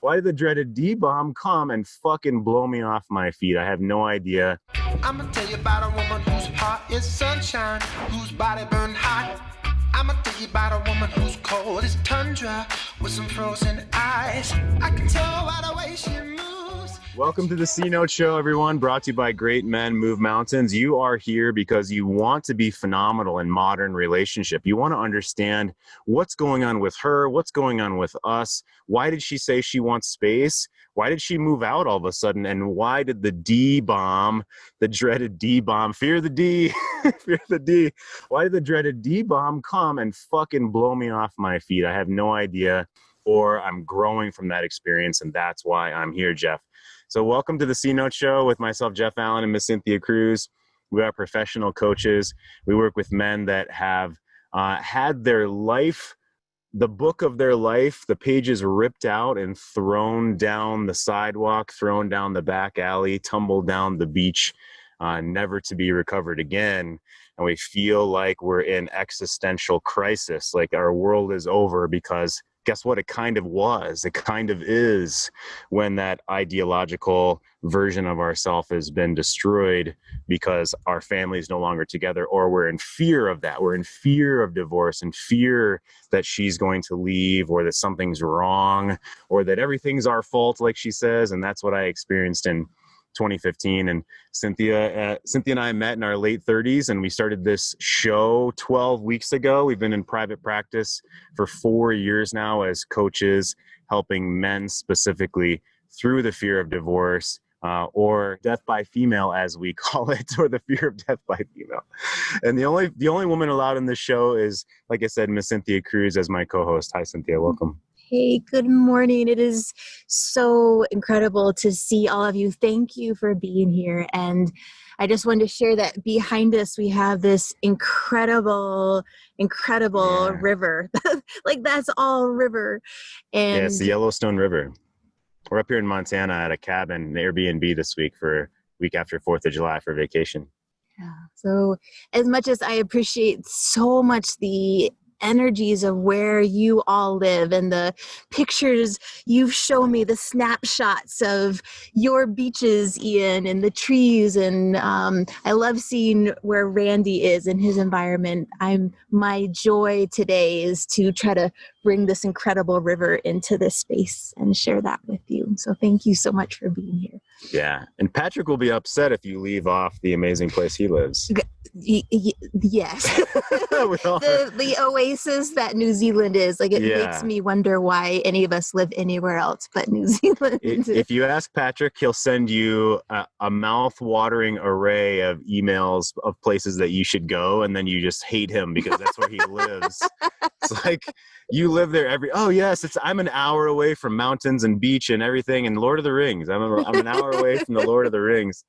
Why did the dreaded D-bomb come and fucking blow me off my feet? I have no idea. I'm gonna tell you about a woman whose heart is sunshine, whose body burned hot. I'm gonna tell you about a woman who's cold as tundra with some frozen eyes. I can tell by the way she moves. Welcome to the C-Note Show, everyone, brought to you by Great Men Move Mountains. You are here because you want to be phenomenal in modern relationship. You want to understand what's going on with her, what's going on with us. Why did she say she wants space? Why did she move out all of a sudden? And why did the D-bomb, the dreaded D-bomb, fear the D, fear the D. Why did the dreaded D-bomb come and fucking blow me off my feet? I have no idea, or I'm growing from that experience, and that's why I'm here, Jeff. So welcome to the C-Note Show with myself, Jeff Allen, and Miss Cynthia Cruz. We are professional coaches. We work with men that have had their life, the book of their life, the pages ripped out and thrown down the sidewalk, thrown down the back alley, tumbled down the beach, never to be recovered again. And we feel like we're in existential crisis, like our world is over, because guess what? It kind of was. It kind of is, when that ideological version of ourself has been destroyed because our family is no longer together, or we're in fear of that. We're in fear of divorce and fear that she's going to leave, or that something's wrong, or that everything's our fault, like she says. And that's what I experienced in 2015. And Cynthia and I met in our late 30s, and we started this show 12 weeks ago. We've been in private practice for 4 years now as coaches, helping men specifically through the fear of divorce, or death by female, as we call it, or the fear of death by female. And the only woman allowed in this show is, like I said, Miss Cynthia Cruz as my co-host. Hi, Cynthia. Welcome. Hey, good morning. It is so incredible to see all of you. Thank you for being here. And I just wanted to share that behind us, we have this incredible river. Like, that's all river. And yeah, it's the Yellowstone River. We're up here in Montana at a cabin, an Airbnb this week for week after 4th of July for vacation. Yeah. So as much as I appreciate so much the energies of where you all live and the pictures you've shown me, the snapshots of your beaches, Ian, and the trees, and I love seeing where Randy is in his environment. My joy today is to try to bring this incredible river into this space and share that with you. So thank you so much for being here. Yeah, and Patrick will be upset if you leave off the amazing place he lives. Yes. the oasis that New Zealand is. Like, it makes me wonder why any of us live anywhere else but New Zealand. If you ask Patrick, he'll send you a mouth-watering array of emails of places that you should go, and then you just hate him because that's where he lives. It's like, you live there oh yes, I'm an hour away from mountains and beach and everything and Lord of the Rings. I'm an hour away from the Lord of the Rings.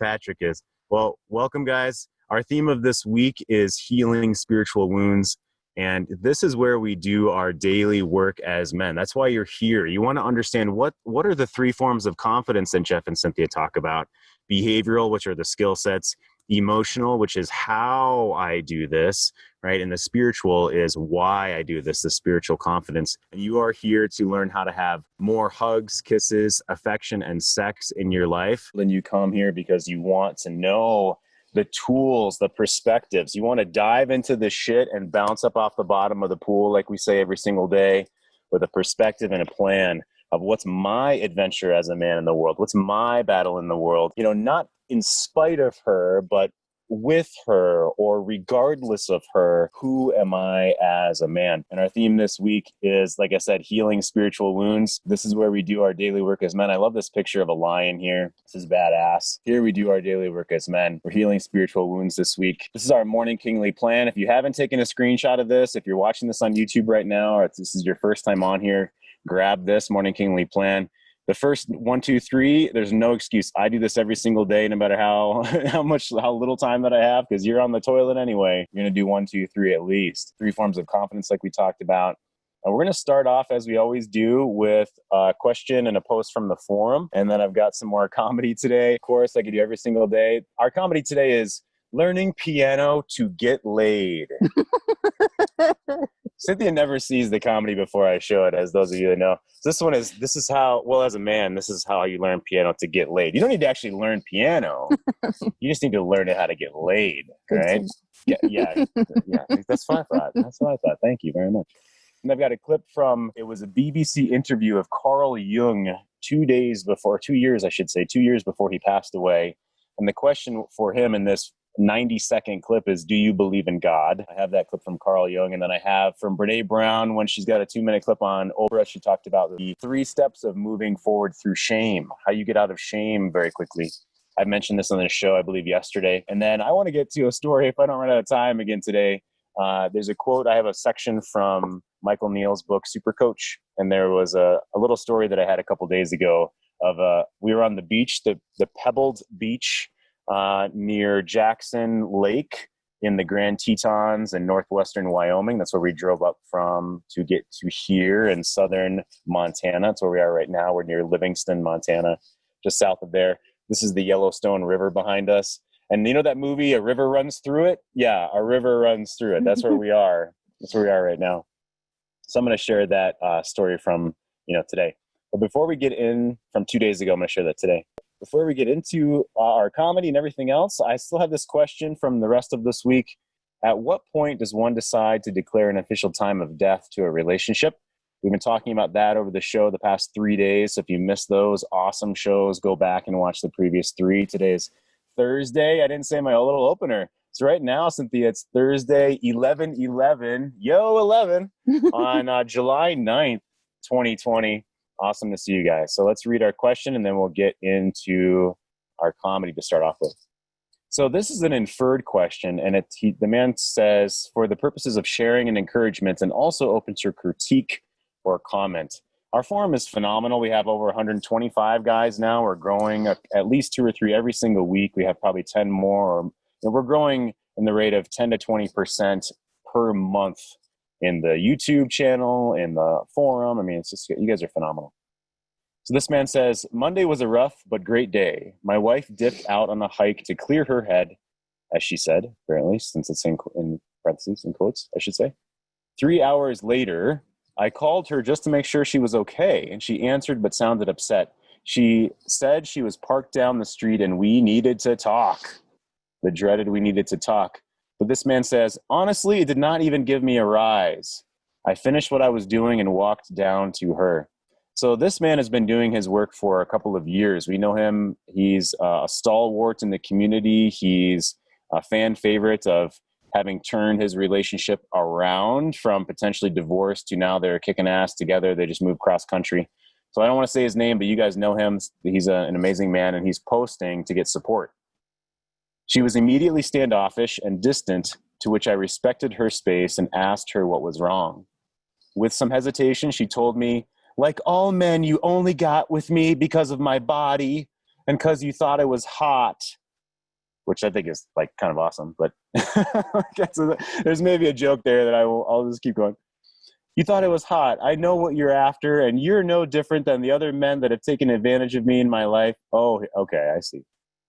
Patrick is. Well, welcome, guys. Our theme of this week is healing spiritual wounds. And this is where we do our daily work as men. That's why you're here. You want to understand what are the 3 forms of confidence that Jeff and Cynthia talk about. Behavioral, which are the skill sets. Emotional, which is how I do this, right? And the spiritual is why I do this, the spiritual confidence. And you are here to learn how to have more hugs, kisses, affection, and sex in your life. Then you come here because you want to know the tools, the perspectives. You want to dive into the shit and bounce up off the bottom of the pool, like we say every single day, with a perspective and a plan of what's my adventure as a man in the world? What's my battle in the world? You know, not in spite of her, but with her, or regardless of her, who am I as a man? And our theme this week is, like I said, healing spiritual wounds. This is where we do our daily work as men. I love this picture of a lion here. This is badass. Here we do our daily work as men. We're healing spiritual wounds this week. This is our morning kingly plan. If you haven't taken a screenshot of this, if you're watching this on YouTube right now, or if this is your first time on here, grab this morning kingly plan. The first 1, 2, 3, there's no excuse. I do this every single day, no matter how little time that I have, because you're on the toilet anyway. You're going to do 1, 2, 3 at least. 3 forms of confidence, like we talked about. And we're going to start off, as we always do, with a question and a post from the forum. And then I've got some more comedy today. Of course, like I do every single day. Our comedy today is learning piano to get laid. Cynthia never sees the comedy before I show it, as those of you that know. This is how, well, as a man, this is how you learn piano to get laid. You don't need to actually learn piano. You just need to learn how to get laid, right? Yeah. That's what I thought. Thank you very much. And I've got a clip from, it was a BBC interview of Carl Jung 2 years before he passed away. And the question for him in this 90-second clip is, do you believe in God? I have that clip from Carl Jung. And then I have from Brené Brown, when she's got a 2-minute clip on Oprah, she talked about the 3 steps of moving forward through shame, how you get out of shame very quickly. I mentioned this on the show, I believe, yesterday. And then I want to get to a story, if I don't run out of time again today. There's a quote. I have a section from Michael Neal's book, Super Coach. And there was a little story that I had a couple days ago of we were on the beach, the pebbled beach near Jackson Lake in the Grand Tetons in northwestern Wyoming. That's where we drove up from to get to here in southern Montana. That's where we are right now. We're near Livingston, Montana, just south of there. This is the Yellowstone River behind us. And you know that movie, A River Runs Through It? Yeah, a river runs through it. That's where we are. That's where we are right now. So I'm going to share that story from, today. But before we get in, from 2 days ago, I'm going to share that today. Before we get into our comedy and everything else, I still have this question from the rest of this week. At what point does one decide to declare an official time of death to a relationship? We've been talking about that over the show the past 3 days. So if you missed those awesome shows, go back and watch the previous 3. Today's Thursday. I didn't say my little opener. So right now, Cynthia, it's Thursday, 11/11, 11, on July 9th, 2020. Awesome to see you guys. So let's read our question and then we'll get into our comedy to start off with. So this is an inferred question, and the man says, for the purposes of sharing and encouragement and also open to critique or comment. Our forum is phenomenal. We have over 125 guys now. We're growing at least 2 or 3 every single week. We have probably 10 more. We're growing in the rate of 10 to 20% per month in the YouTube channel, in the forum. I mean, it's just, you guys are phenomenal. So this man says, Monday was a rough but great day. My wife dipped out on a hike to clear her head, as she said, apparently, since it's in parentheses, in quotes, I should say. 3 hours later, I called her just to make sure she was okay, and she answered but sounded upset. She said she was parked down the street and we needed to talk. The dreaded we needed to talk. But this man says, honestly, it did not even give me a rise. I finished what I was doing and walked down to her. So this man has been doing his work for a couple of years. We know him. He's a stalwart in the community. He's a fan favorite of having turned his relationship around from potentially divorce to now they're kicking ass together. They just moved cross country. So I don't want to say his name, but you guys know him. He's an amazing man, and he's posting to get support. She was immediately standoffish and distant, to which I respected her space and asked her what was wrong. With some hesitation, she told me, like all men, you only got with me because of my body and because you thought I was hot, which I think is like kind of awesome. But there's maybe a joke there that I'll just keep going. You thought I was hot. I know what you're after, and you're no different than the other men that have taken advantage of me in my life. Oh, okay, I see.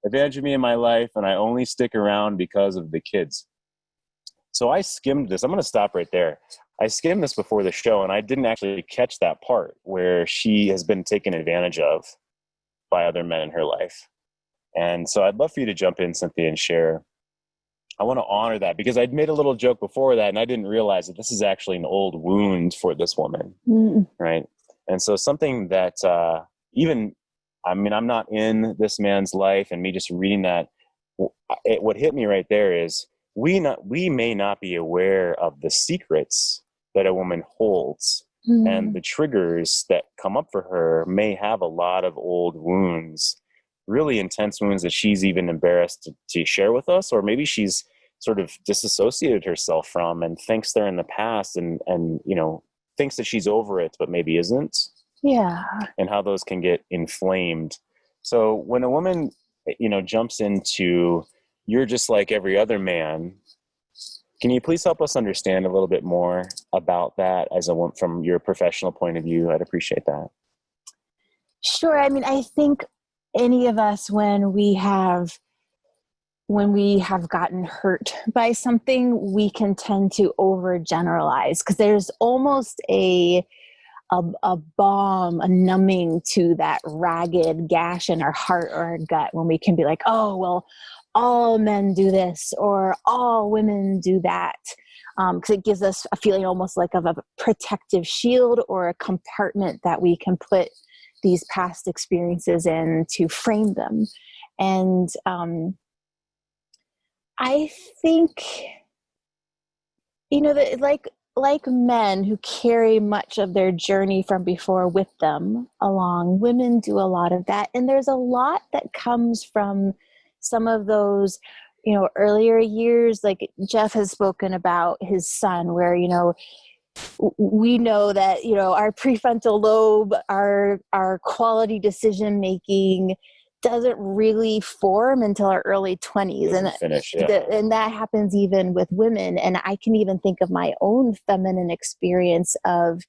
Advantage of me in my life, and I only stick around because of the kids. So I skimmed this. I'm going to stop right there. I skimmed this before the show, and I didn't actually catch that part where she has been taken advantage of by other men in her life. And so I'd love for you to jump in, Cynthia, and share. I want to honor that because I'd made a little joke before that, and I didn't realize that this is actually an old wound for this woman, right? And so something that I'm not in this man's life, and me just reading that, what hit me right there is we may not be aware of the secrets that a woman holds, and the triggers that come up for her may have a lot of old wounds, really intense wounds that she's even embarrassed to share with us, or maybe she's sort of disassociated herself from and thinks they're in the past and thinks that she's over it, but maybe isn't. Yeah. And how those can get inflamed. So when a woman, jumps into, you're just like every other man, can you please help us understand a little bit more about that from your professional point of view? I'd appreciate that. Sure. I mean, I think any of us, when we have when we have gotten hurt by something, we can tend to overgeneralize because there's almost a balm, a numbing to that ragged gash in our heart or our gut when we can be like, oh, well, all men do this or all women do that. Because it gives us a feeling almost like of a protective shield or a compartment that we can put these past experiences in to frame them. And I think, that like men who carry much of their journey from before with them along, women do a lot of that. And there's a lot that comes from some of those, earlier years. Like Jeff has spoken about his son, where, we know that, our prefrontal lobe, our quality decision making doesn't really form until our early 20s. And that happens even with women. And I can even think of my own feminine experience of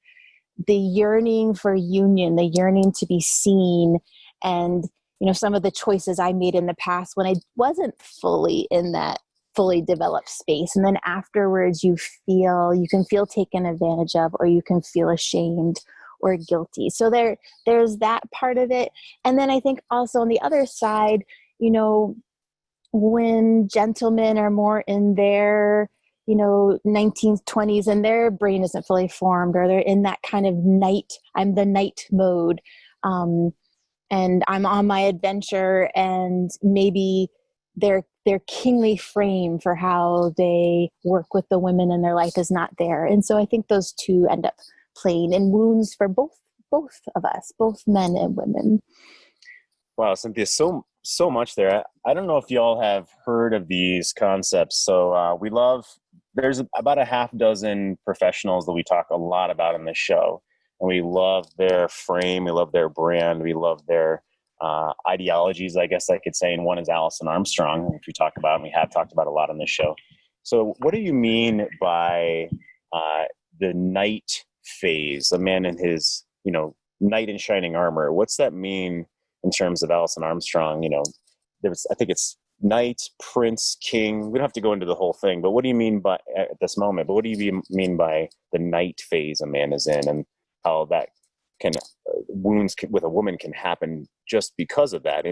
the yearning for union, the yearning to be seen, and, some of the choices I made in the past when I wasn't fully in that fully developed space. And then afterwards you can feel taken advantage of, or you can feel ashamed or guilty. So there's that part of it. And then I think also on the other side, when gentlemen are more in their, 19th, 20s, and their brain isn't fully formed, or they're in that kind of I'm the night mode. And I'm on my adventure, and maybe their kingly frame for how they work with the women in their life is not there. And so I think those two end up playing in wounds for both of us, both men and women. Wow, Cynthia, so much there. I don't know if y'all have heard of these concepts. So there's about a half dozen professionals that we talk a lot about in this show. And we love their frame, we love their brand, we love their ideologies, I guess I could say. And one is Alison Armstrong, which we talk about, and we have talked about a lot on this show. So what do you mean by the knight phase, a man in his, knight in shining armor? What's that mean in terms of Alison Armstrong? I think it's knight, prince, king. We don't have to go into the whole thing, but what do you mean by, at this moment, but what do you mean by the knight phase a man is in, and how that wounds with a woman can happen just because of that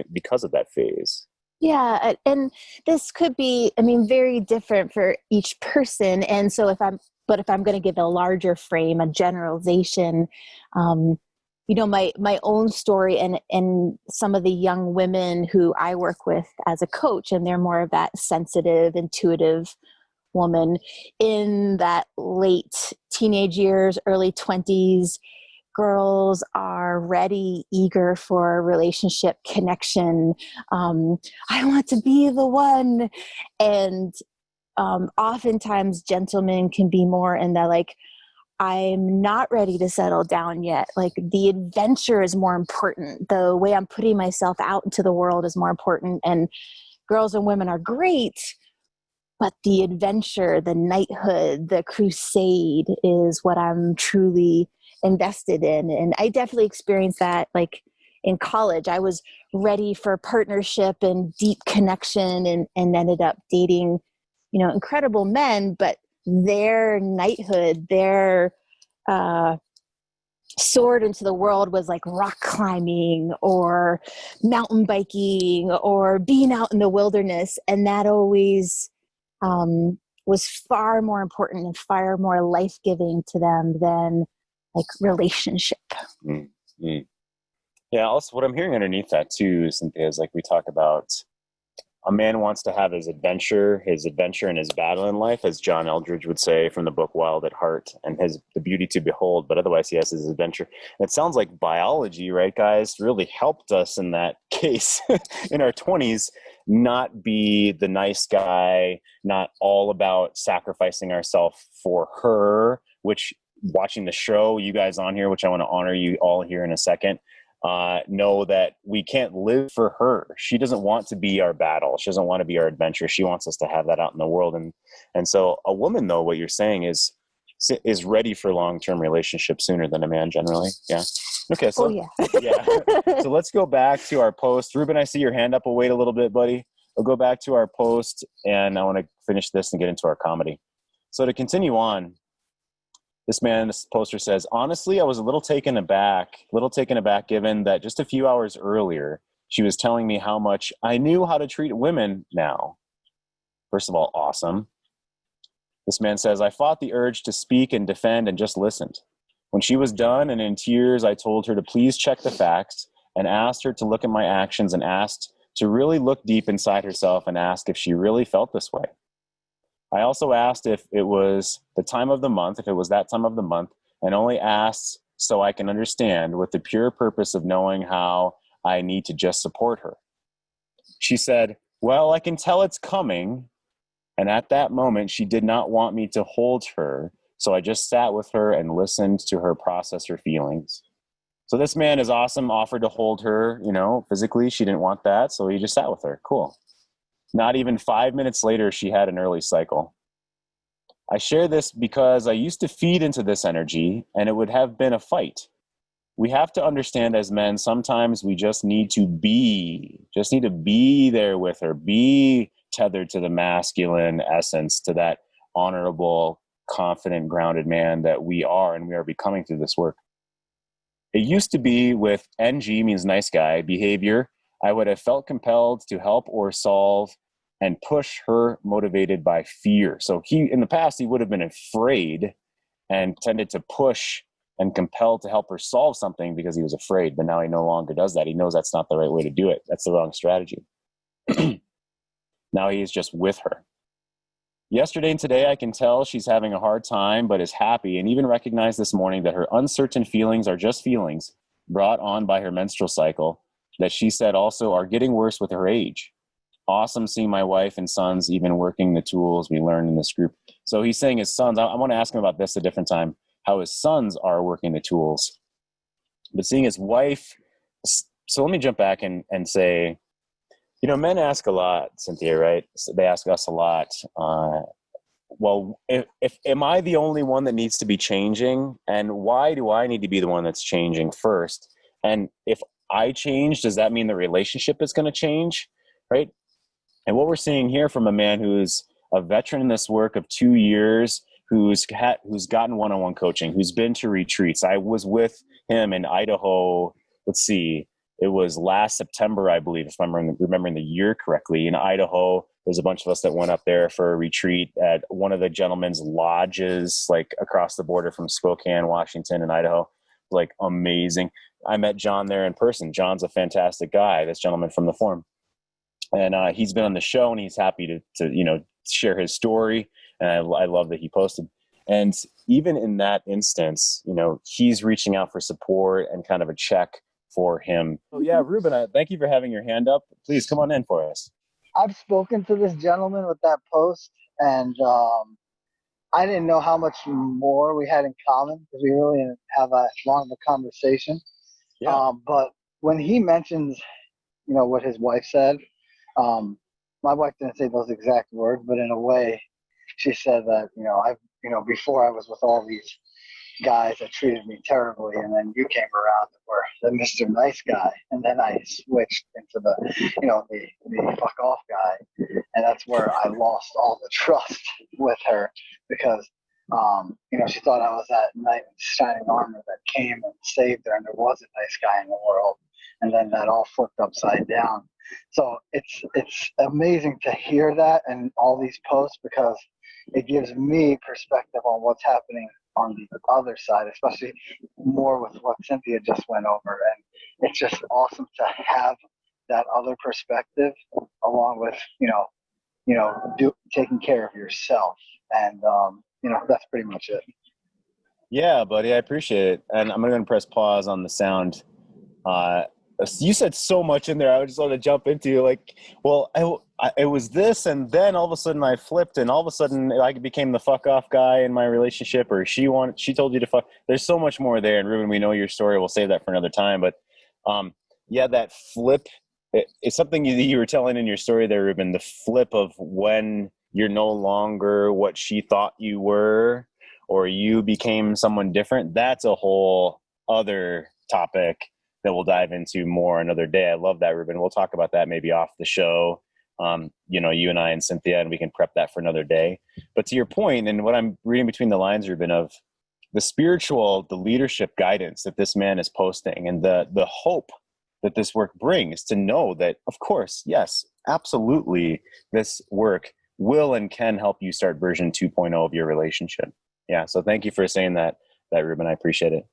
phase? Yeah. And this could be, very different for each person. And so if I'm going to give a larger frame, a generalization, my own story and some of the young women who I work with as a coach, and they're more of that sensitive, intuitive woman in that late teenage years, early 20s. Girls are ready, eager for a relationship connection. I want to be the one. And oftentimes gentlemen can be more in that, like, I'm not ready to settle down yet. Like, the adventure is more important. The way I'm putting myself out into the world is more important. And girls and women are great, but the adventure, the knighthood, the crusade is what I'm truly invested in. And I definitely experienced that. Like in college, I was ready for partnership and deep connection, and ended up dating, incredible men, but their knighthood, their sword into the world was like rock climbing or mountain biking or being out in the wilderness. And that always was far more important and far more life-giving to them than like relationship. Mm-hmm. Yeah. Also, what I'm hearing underneath that too, Cynthia, is like we talk about a man wants to have his adventure and his battle in life, as John Eldridge would say from the book Wild at Heart, and the beauty to behold, but otherwise he has his adventure. And it sounds like biology, right, guys, really helped us in that case in our 20s, not be the nice guy, not all about sacrificing ourselves for her, which watching the show, you guys on here, which I want to honor you all here in a second, know that we can't live for her. She doesn't want to be our battle. She doesn't want to be our adventure. She wants us to have that out in the world. And so a woman, though, what you're saying is ready for long-term relationships sooner than a man generally. Yeah. Okay. So, yeah. So let's go back to our post. Rueben, I see your hand up. We'll wait a little bit, buddy. we'll go back to our post, and I want to finish this and get into our comedy. So to continue on, this poster says, honestly, I was a little taken aback given that just a few hours earlier, she was telling me how much I knew how to treat women now. First of all, awesome. This man says, I fought the urge to speak and defend and just listened. When she was done and in tears, I told her to please check the facts and asked her to look at my actions and asked to really look deep inside herself and ask if she really felt this way. I also asked if it was that time of the month, and only asked so I can understand with the pure purpose of knowing how I need to just support her. She said, well, I can tell it's coming. And at that moment, she did not want me to hold her. So I just sat with her and listened to her process her feelings. So this man is awesome, offered to hold her, physically. She didn't want that. So he just sat with her. Cool. Not even 5 minutes later, she had an early cycle. I share this because I used to feed into this energy and it would have been a fight. We have to understand as men, sometimes we just need to be there with her, be tethered to the masculine essence, to that honorable, confident, grounded man that we are and we are becoming through this work. It used to be with NG, means nice guy, behavior, I would have felt compelled to help or solve and push her motivated by fear. So in the past, he would have been afraid and tended to push and compel to help her solve something because he was afraid. But now he no longer does that. He knows that's not the right way to do it. That's the wrong strategy. Now he is just with her. Yesterday and today, I can tell she's having a hard time, but is happy, and even recognized this morning that her uncertain feelings are just feelings brought on by her menstrual cycle that she said also are getting worse with her age. Awesome seeing my wife and sons even working the tools we learned in this group. So he's saying his sons, I want to ask him about this a different time, how his sons are working the tools. But seeing his wife, so let me jump back and say, men ask a lot, Cynthia, right? So they ask us a lot. Well, if am I the only one that needs to be changing? And why do I need to be the one that's changing first? And if I change, does that mean the relationship is going to change, right? And what we're seeing here from a man who's a veteran in this work of 2 years, who's gotten one-on-one coaching, who's been to retreats. I was with him in Idaho. Let's see, it was last September, I believe, if I'm remembering the year correctly, in Idaho. There's a bunch of us that went up there for a retreat at one of the gentlemen's lodges, like across the border from Spokane, Washington, and Idaho. Like amazing. I met John there in person. John's a fantastic guy, this gentleman from the forum. And he's been on the show, and he's happy to share his story. And I love that he posted. And even in that instance, he's reaching out for support and kind of a check for him. Oh yeah, Rueben, thank you for having your hand up. Please come on in for us. I've spoken to this gentleman with that post, and I didn't know how much more we had in common because we really didn't have a long of a conversation. Yeah. But when he mentions, what his wife said, my wife didn't say those exact words, but in a way, she said that, before I was with all these guys that treated me terribly, and then you came around and were the Mr. Nice Guy, and then I switched into the fuck off guy, and that's where I lost all the trust with her because, she thought I was that knight in shining armor that came and saved her, and there was a nice guy in the world, and then that all flipped upside down. So it's amazing to hear that and all these posts because it gives me perspective on what's happening on the other side, especially more with what Cynthia just went over. And it's just awesome to have that other perspective along with, taking care of yourself. And, that's pretty much it. Yeah, buddy, I appreciate it. And I'm going to press pause on the sound. You said so much in there. I just want to jump into it was this, and then all of a sudden I flipped, and all of a sudden I became the fuck off guy in my relationship, or she told you to fuck. There's so much more there, and Rueben, we know your story. We'll save that for another time. But that flip, it's something you were telling in your story there, Rueben. The flip of when you're no longer what she thought you were, or you became someone different. That's a whole other topic that we'll dive into more another day. I love that, Rueben. We'll talk about that maybe off the show. you and I and Cynthia, and we can prep that for another day. But to your point, and what I'm reading between the lines, Rueben, of the leadership guidance that this man is posting, and the hope that this work brings, to know that, of course, yes, absolutely, this work will and can help you start version 2.0 of your relationship. Yeah. So thank you for saying that, Rueben. I appreciate it.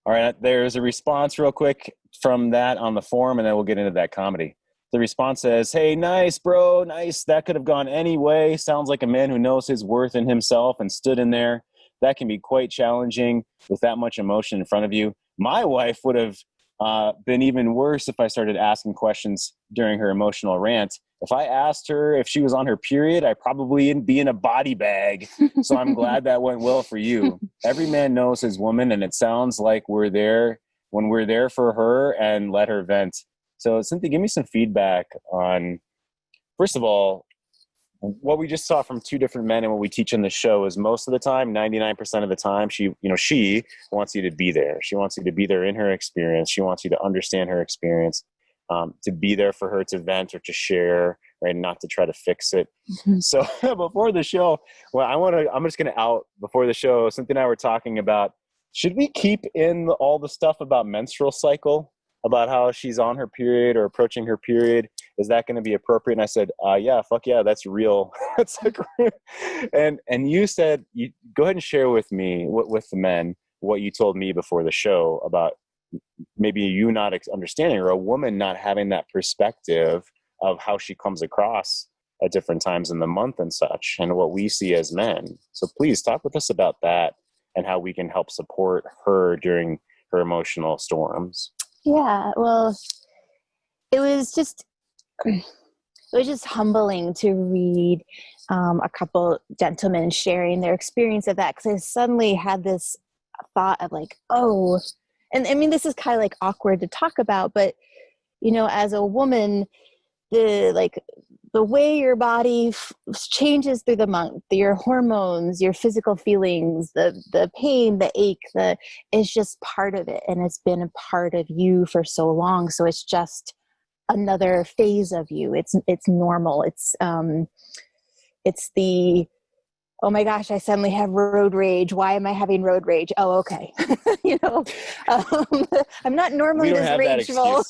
All right. There's a response real quick from that on the forum, and then we'll get into that comedy. The response says, "Hey, nice, bro. Nice. That could have gone any way. Sounds like a man who knows his worth in himself and stood in there. That can be quite challenging with that much emotion in front of you. My wife would have been even worse if I started asking questions during her emotional rant. If I asked her if she was on her period, I'd probably be in a body bag. So I'm glad that went well for you. Every man knows his woman, and it sounds like we're there when we're there for her and let her vent." So Cynthia, give me some feedback on, first of all, what we just saw from two different men and what we teach in the show is most of the time, 99% of the time, she wants you to be there. She wants you to be there in her experience. She wants you to understand her experience, to be there for her to vent or to share, right? Not to try to fix it. Mm-hmm. So before the show, I'm just going to out before the show. Cynthia and I were talking about, should we keep in all the stuff about menstrual cycle, about how she's on her period or approaching her period? Is that going to be appropriate? And I said, yeah, fuck yeah, that's real. It's like, and you said, go ahead and share with me, with the men, what you told me before the show about maybe you not understanding, or a woman not having that perspective of how she comes across at different times in the month and such, and what we see as men. So please talk with us about that and how we can help support her during her emotional storms. Yeah, well, it was just humbling to read a couple gentlemen sharing their experience of that, because I suddenly had this thought of like, oh, and I mean, this is kind of like awkward to talk about, but as a woman, the way your body changes through the month, your hormones, your physical feelings, the pain, the ache, is just part of it, and it's been a part of you for so long. So it's just another phase of you. It's normal. It's the, oh my gosh, I suddenly have road rage. Why am I having road rage? Oh, okay. I'm not normally this rageful.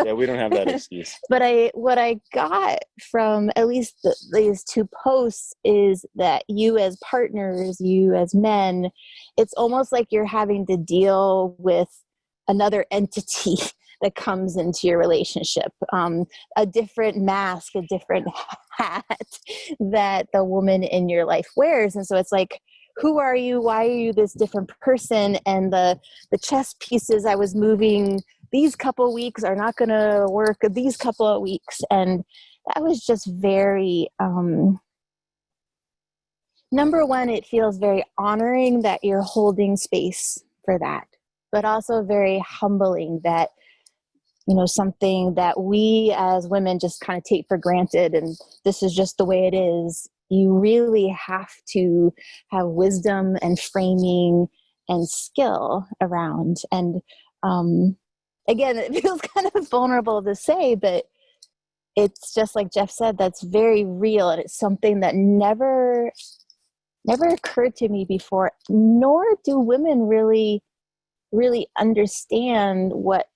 Yeah, we don't have that excuse. But what I got from at least these two posts is that you as partners, you as men, it's almost like you're having to deal with another entity that comes into your relationship, a different mask, a different hat that the woman in your life wears. And so it's like, who are you? Why are you this different person? And the chess pieces I was moving these couple of weeks are not going to work these couple of weeks. And that was just very, number one, it feels very honoring that you're holding space for that, but also very humbling that, something that we as women just kind of take for granted, and this is just the way it is. You really have to have wisdom and framing and skill around. And again, it feels kind of vulnerable to say, but it's just like Jeff said, that's very real. And it's something that never occurred to me before, nor do women really understand what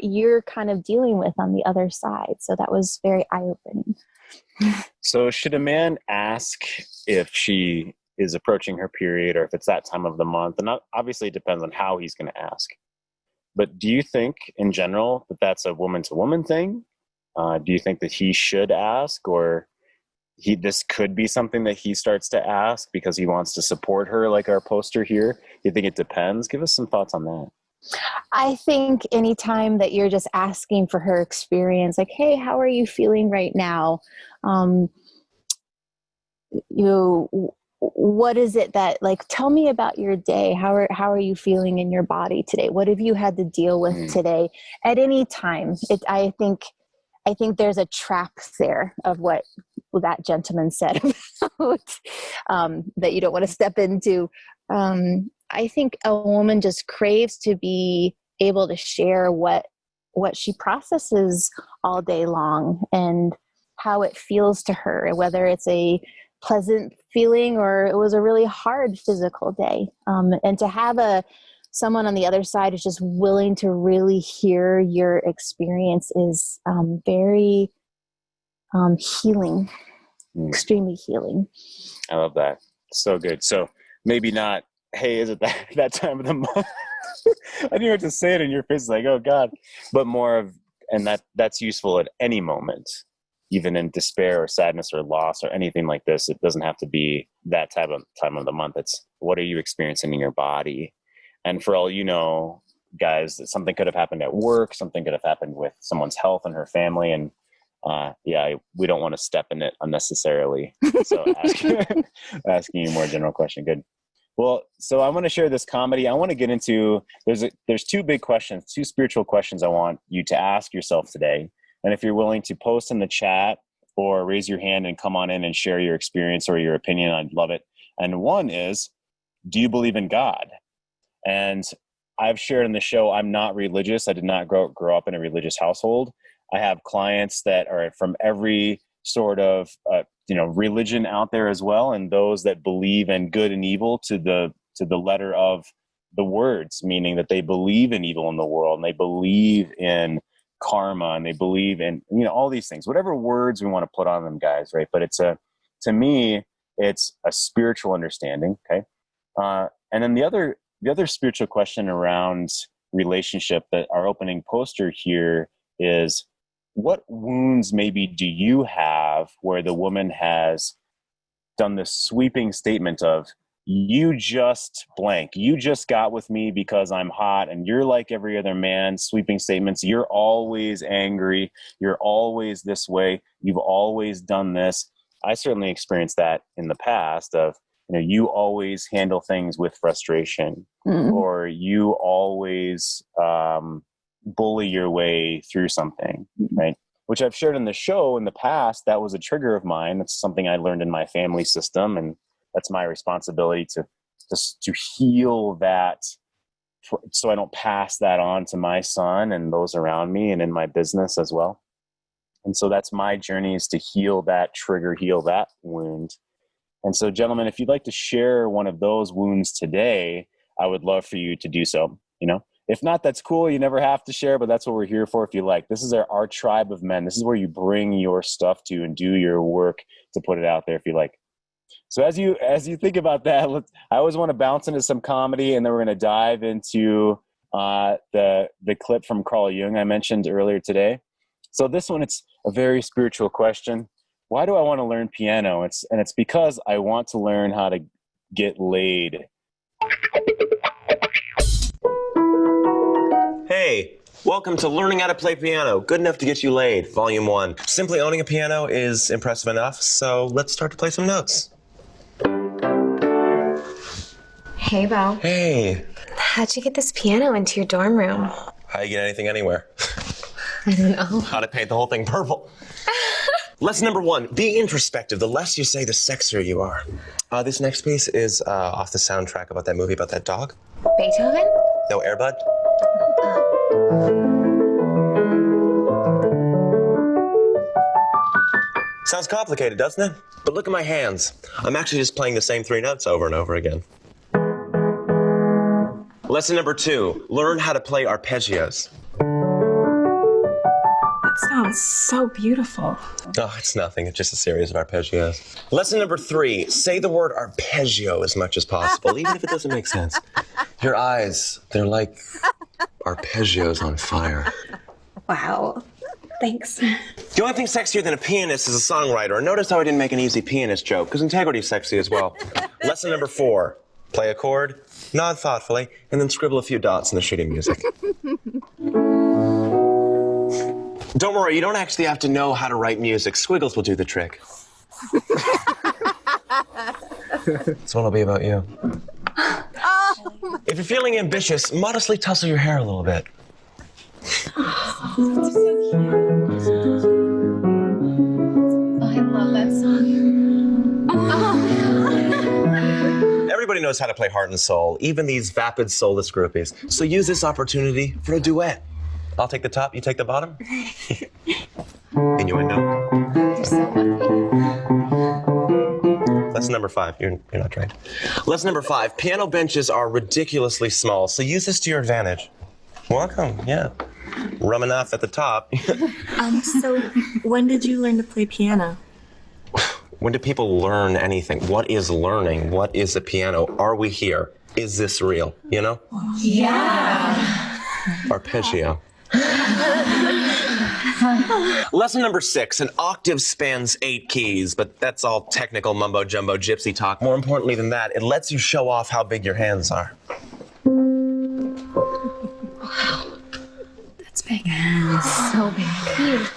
you're kind of dealing with on the other side. So that was very eye-opening. So should a man ask if she is approaching her period, or if it's that time of the month? And obviously it depends on how he's going to ask. But do you think in general that that's a woman-to-woman thing? Do you think that he should ask, or this could be something that he starts to ask because he wants to support her, like our poster here? Do you think it depends? Give us some thoughts on that. I think anytime that you're just asking for her experience, like, hey, how are you feeling right now? What is it that, like, tell me about your day. How are you feeling in your body today? What have you had to deal with today? At any time, I think there's a trap there of what that gentleman said about that you don't want to step into. I think a woman just craves to be able to share what she processes all day long and how it feels to her, whether it's a pleasant feeling or it was a really hard physical day. And to have someone on the other side who's just willing to really hear your experience is very healing, extremely healing. I love that. So good. So maybe not, hey, is it that time of the month? I didn't even have to say it in your face, like, oh God, but more of, and that's useful at any moment, even in despair or sadness or loss or anything like this. It doesn't have to be that type of time of the month. It's what are you experiencing in your body? And for all you know, guys, something could have happened at work, something could have happened with someone's health and her family. And we don't want to step in it unnecessarily. So asking you a more general question. Good. Well, so I want to share this comedy. I want to get into, there's two big questions, two spiritual questions I want you to ask yourself today. And if you're willing to post in the chat or raise your hand and come on in and share your experience or your opinion, I'd love it. And one is, do you believe in God? And I've shared in the show, I'm not religious. I did not grow up in a religious household. I have clients that are from every sort of religion out there as well, and those that believe in good and evil to the letter of the words, meaning that they believe in evil in the world and they believe in karma and they believe in all these things, whatever words we want to put on them, guys, right? But to me it's a spiritual understanding. Okay. And then the other spiritual question around relationship that our opening poster here is, what wounds maybe do you have where the woman has done this sweeping statement of, you just blank, you just got with me because I'm hot and you're like every other man, sweeping statements, you're always angry, you're always this way, you've always done this. I certainly experienced that in the past of, you always handle things with frustration, or you always bully your way through something, right? Which I've shared in the show in the past. That was a trigger of mine. It's something I learned in my family system, and that's my responsibility to heal that, so I don't pass that on to my son and those around me and in my business as well. And so that's my journey, is to heal that trigger, heal that wound. And so, gentlemen, if you'd like to share one of those wounds today, I would love for you to do so. If not, that's cool. You never have to share, but that's what we're here for. If you like, this is our tribe of men. This is where you bring your stuff to and do your work to put it out there if you like. So as you think about that, I always want to bounce into some comedy, and then we're going to dive into the clip from Carl Jung I mentioned earlier today. So this one, it's a very spiritual question. Why do I want to learn piano? It's because I want to learn how to get laid. Hey, welcome to Learning How to Play Piano. Good enough to get you laid, Volume 1. Simply owning a piano is impressive enough, so let's start to play some notes. Hey, Bo. Hey. How'd you get this piano into your dorm room? How you get anything anywhere? I don't know. How to paint the whole thing purple. Lesson number 1, be introspective. The less you say, the sexier you are. This next piece is off the soundtrack about that movie about that dog. Beethoven? No, Air Bud? Sounds complicated, doesn't it? But look at my hands. I'm actually just playing the same 3 notes over and over again. Lesson number 2, learn how to play arpeggios. Sounds so beautiful. Oh, it's nothing. It's just a series of arpeggios. Lesson number 3, say the word arpeggio as much as possible, even if it doesn't make sense. Your eyes, they're like arpeggios on fire. Wow. Thanks. The only thing sexier than a pianist is a songwriter. Notice how I didn't make an easy pianist joke, because integrity is sexy as well. Lesson number 4, play a chord, nod thoughtfully, and then scribble a few dots in the sheet of music. Don't worry, you don't actually have to know how to write music. Squiggles will do the trick. That's what it'll be about you. If you're feeling ambitious, modestly tussle your hair a little bit. Oh, that's so cute. Oh, I love that song. Oh. Everybody knows how to play heart and soul, even these vapid, soulless groupies. So use this opportunity for a duet. I'll take the top, you take the bottom. Innuendo. You're so lucky. Lesson number 5. You're not trained. Lesson number 5. Piano benches are ridiculously small, so use this to your advantage. Welcome. Yeah. Rum enough at the top. So when did you learn to play piano? When do people learn anything? What is learning? What is a piano? Are we here? Is this real? You know? Yeah. Arpeggio. Lesson number 6. An octave spans 8 keys, but that's all technical mumbo-jumbo gypsy talk. More importantly than that, it lets you show off how big your hands are. That's big. So big. Huge.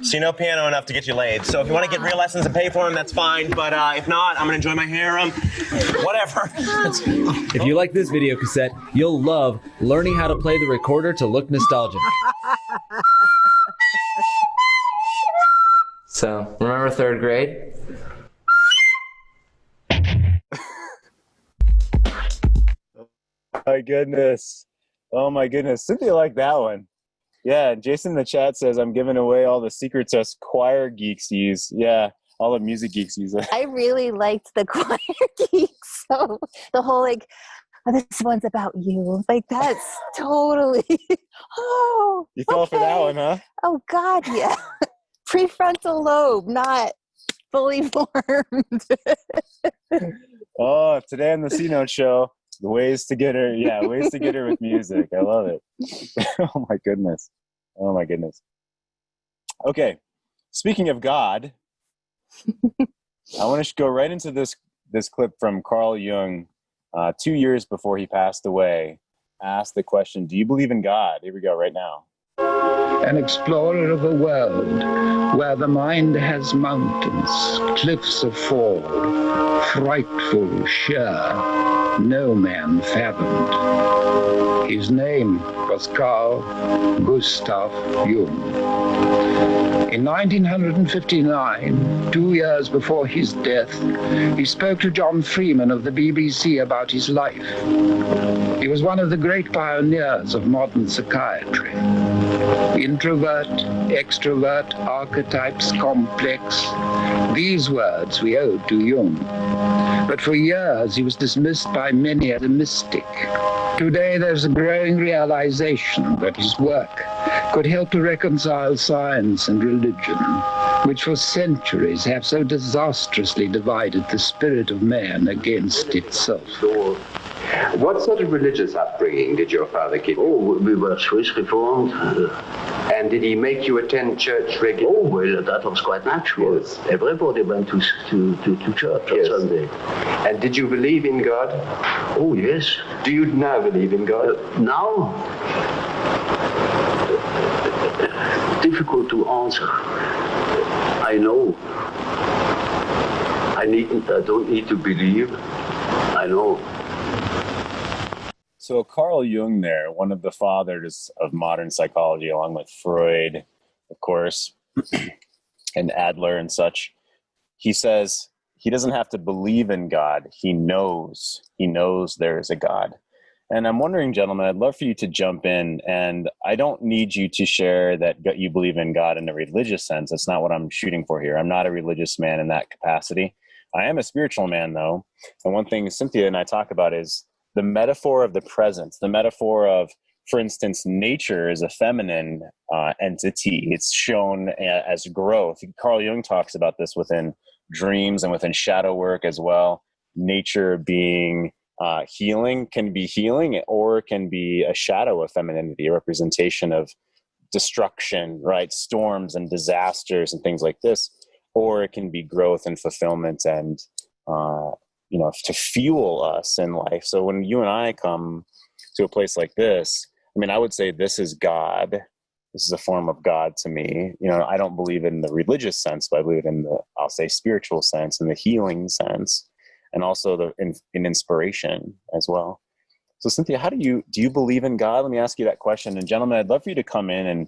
So you know piano enough to get you laid. So if you want to get real lessons and pay for them, that's fine. But if not, I'm going to enjoy my harem. Whatever. If you like this video cassette, you'll love learning how to play the recorder to look nostalgic. So, remember 3rd grade? My goodness. Oh my goodness. Cynthia liked that one. Yeah, Jason in the chat says I'm giving away all the secrets us choir geeks use. Yeah, all the music geeks use it. I really liked the choir geeks. So the whole like, oh, this one's about you. Like that's totally. Oh, You fell for that one, huh? Oh God, yeah. Prefrontal lobe, not fully formed. Oh, today on the C Note show, the ways to get her. Yeah, ways to get her with music. I love it. Oh my goodness. Oh my goodness. Okay, speaking of God, I want to go right into this clip from Carl Jung, 2 years before he passed away. Asked the question, "Do you believe in God?" Here we go, right now. An explorer of a world where the mind has mountains, cliffs of fall, frightful, sheer, no man fathomed. His name was Carl Gustav Jung. In 1959, 2 years before his death, he spoke to John Freeman of the BBC about his life. He was one of the great pioneers of modern psychiatry. Introvert, extrovert, archetypes, complex. These words we owed to Jung. But for years he was dismissed by many as a mystic. Today there's a growing realization that his work could help to reconcile science and religion, which for centuries have so disastrously divided the spirit of man against itself. What sort of religious upbringing did your father give you? Oh, we were Swiss Reformed. And did he make you attend church regularly? Oh, well, that was quite natural. Yes. Everybody went to church on Sunday. And did you believe in God? Oh, yes. Do you now believe in God? Now? Difficult to answer. I know. I don't need to believe. I know. So Carl Jung there, one of the fathers of modern psychology, along with Freud, of course, and Adler and such, he says he doesn't have to believe in God. He knows there is a God. And I'm wondering, gentlemen, I'd love for you to jump in, and I don't need you to share that you believe in God in a religious sense. That's not what I'm shooting for here. I'm not a religious man in that capacity. I am a spiritual man, though. And one thing Cynthia and I talk about is the metaphor of the present, the metaphor of, for instance, nature is a feminine entity. It's shown as growth. Carl Jung talks about this within dreams and within shadow work as well. Nature being healing, can be healing, or it can be a shadow of femininity, a representation of destruction, right? Storms and disasters and things like this. Or it can be growth and fulfillment and to fuel us in life. So when you and I come to a place like this, I mean, I would say this is God. This is a form of God to me. I don't believe in the religious sense, but I believe in the, I'll say, spiritual sense and the healing sense, and also in inspiration as well. So Cynthia, do you believe in God? Let me ask you that question. And gentlemen, I'd love for you to come in and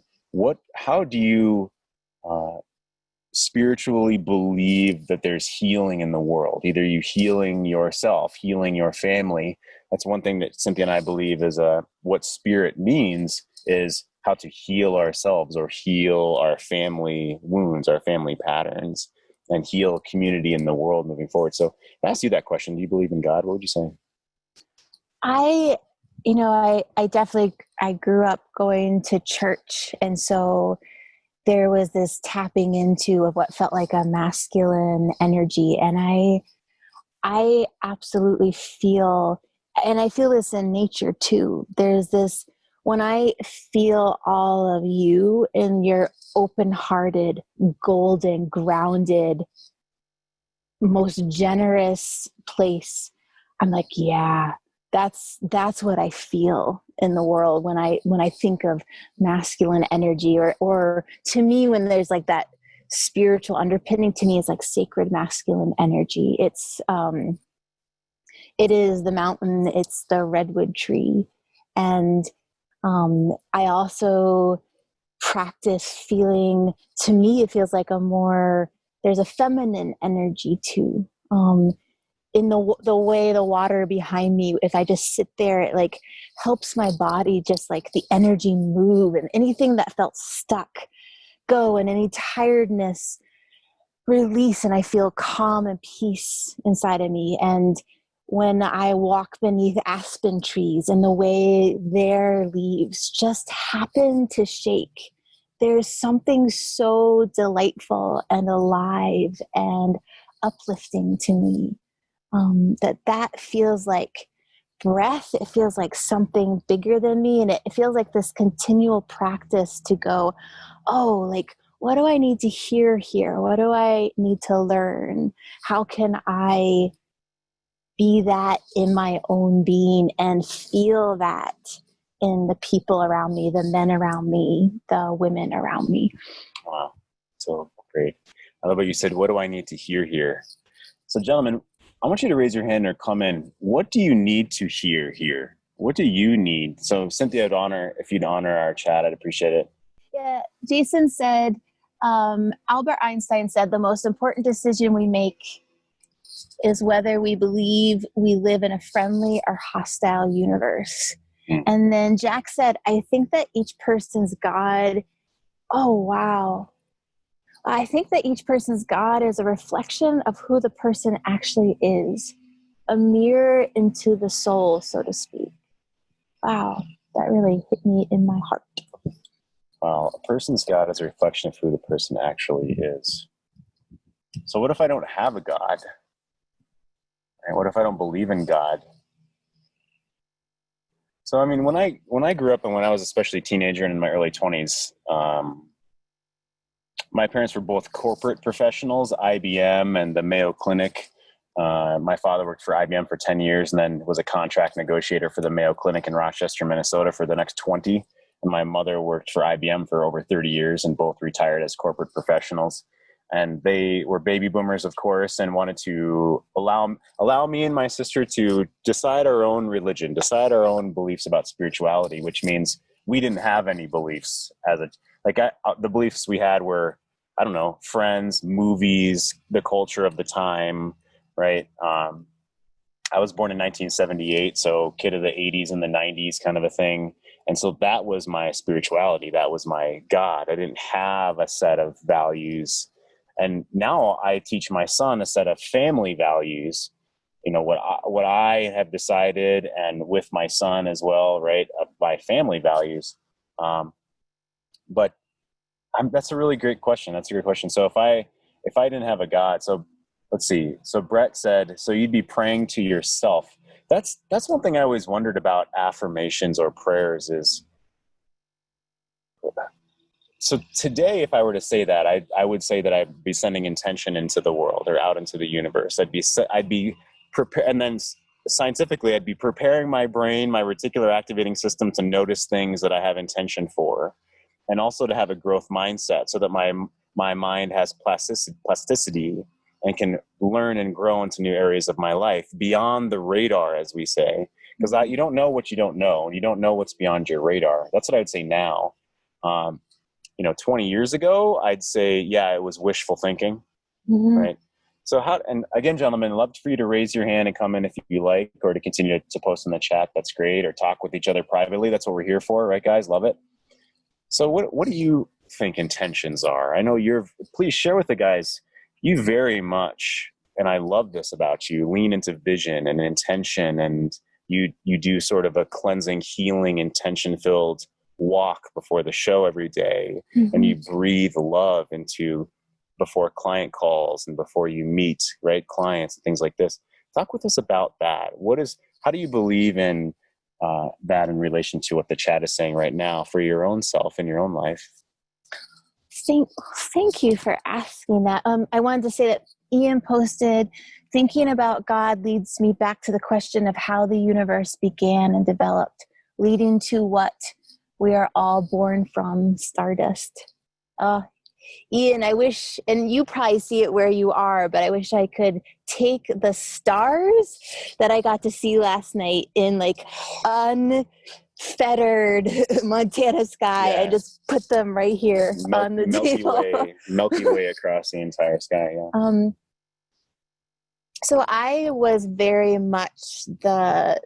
how do you spiritually believe that there's healing in the world? Either you healing yourself, healing your family. That's one thing that Cynthia and I believe is what spirit means is how to heal ourselves or heal our family wounds, our family patterns, and heal community in the world moving forward. So I asked you that question. Do you believe in God? What would you say? I definitely, I grew up going to church. And so there was this tapping into of what felt like a masculine energy. And I absolutely feel, and I feel this in nature too. There's this, when I feel all of you in your open-hearted, golden, grounded, most generous place, I'm like, yeah, that's what I feel in the world when I think of masculine energy, or to me, when there's like that spiritual underpinning, to me is like sacred masculine energy. It is the mountain, it's the redwood tree. And I also practice feeling, to me, it feels like there's a feminine energy too. In the way the water behind me, if I just sit there, it like helps my body, just like the energy move, and anything that felt stuck go, and any tiredness release, and I feel calm and peace inside of me. And when I walk beneath aspen trees and the way their leaves just happen to shake, there's something so delightful and alive and uplifting to me, that feels like breath. It feels like something bigger than me. And it feels like this continual practice to go, oh, like, what do I need to hear here? What do I need to learn? How can I be that in my own being and feel that in the people around me, the men around me, the women around me? Wow. So great. I love what you said. What do I need to hear here? So gentlemen, I want you to raise your hand or come in. What do you need to hear here? What do you need? So Cynthia, if you'd honor our chat, I'd appreciate it. Yeah, Jason said, Albert Einstein said, the most important decision we make is whether we believe we live in a friendly or hostile universe. And then Jack said, I think that each person's God, oh, wow. I think that each person's God is a reflection of who the person actually is, a mirror into the soul, so to speak. Wow, that really hit me in my heart. Wow, a person's God is a reflection of who the person actually is. So what if I don't have a God? And what if I don't believe in God? So, I mean, when I grew up and when I was especially a teenager and in my early 20s, my parents were both corporate professionals, IBM and the Mayo Clinic. My father worked for IBM for 10 years and then was a contract negotiator for the Mayo Clinic in Rochester, Minnesota for the next 20. And my mother worked for IBM for over 30 years and both retired as corporate professionals. And they were baby boomers, of course, and wanted to allow me and my sister to decide our own religion, decide our own beliefs about spirituality, which means we didn't have any beliefs the beliefs we had were, I don't know, friends, movies, the culture of the time, right? I was born in 1978, so kid of the 80s and the 90s kind of a thing. And so that was my spirituality. That was my God. I didn't have a set of values. And now I teach my son a set of family values, you know, what I have decided, and with my son as well, right, by family values. But that's a really great question. That's a great question. So if I didn't have a God, so let's see. So Brett said, so you'd be praying to yourself. That's one thing I always wondered about affirmations or prayers is, so today, if I were to say that, I would say that I'd be sending intention into the world or out into the universe. I'd be prepared, and then scientifically, I'd be preparing my brain, my reticular activating system, to notice things that I have intention for, and also to have a growth mindset, so that my mind has plasticity and can learn and grow into new areas of my life beyond the radar, as we say, because you don't know what you don't know, and you don't know what's beyond your radar. That's what I would say now. 20 years ago, I'd say, yeah, it was wishful thinking, right? So and again, gentlemen, I'd love for you to raise your hand and come in if you like, or to continue to post in the chat. That's great. Or talk with each other privately. That's what we're here for, right, guys? Love it. So what do you think intentions are? I know please share with the guys, you very much, and I love this about you, lean into vision and intention, and you do sort of a cleansing, healing, intention-filled walk before the show every day, and you breathe love into before client calls and before you meet clients and things like this. Talk with us about that. How do you believe in that in relation to what the chat is saying right now for your own self in your own life? Thank you for asking that. I wanted to say that Ian posted, thinking about God leads me back to the question of how the universe began and developed, leading to what we are all born from, stardust. Ian, I wish, and you probably see it where you are, but I wish I could take the stars that I got to see last night in like unfettered Montana sky and just put them right here on the table. Milky Way across the entire sky, yeah. So I was very much the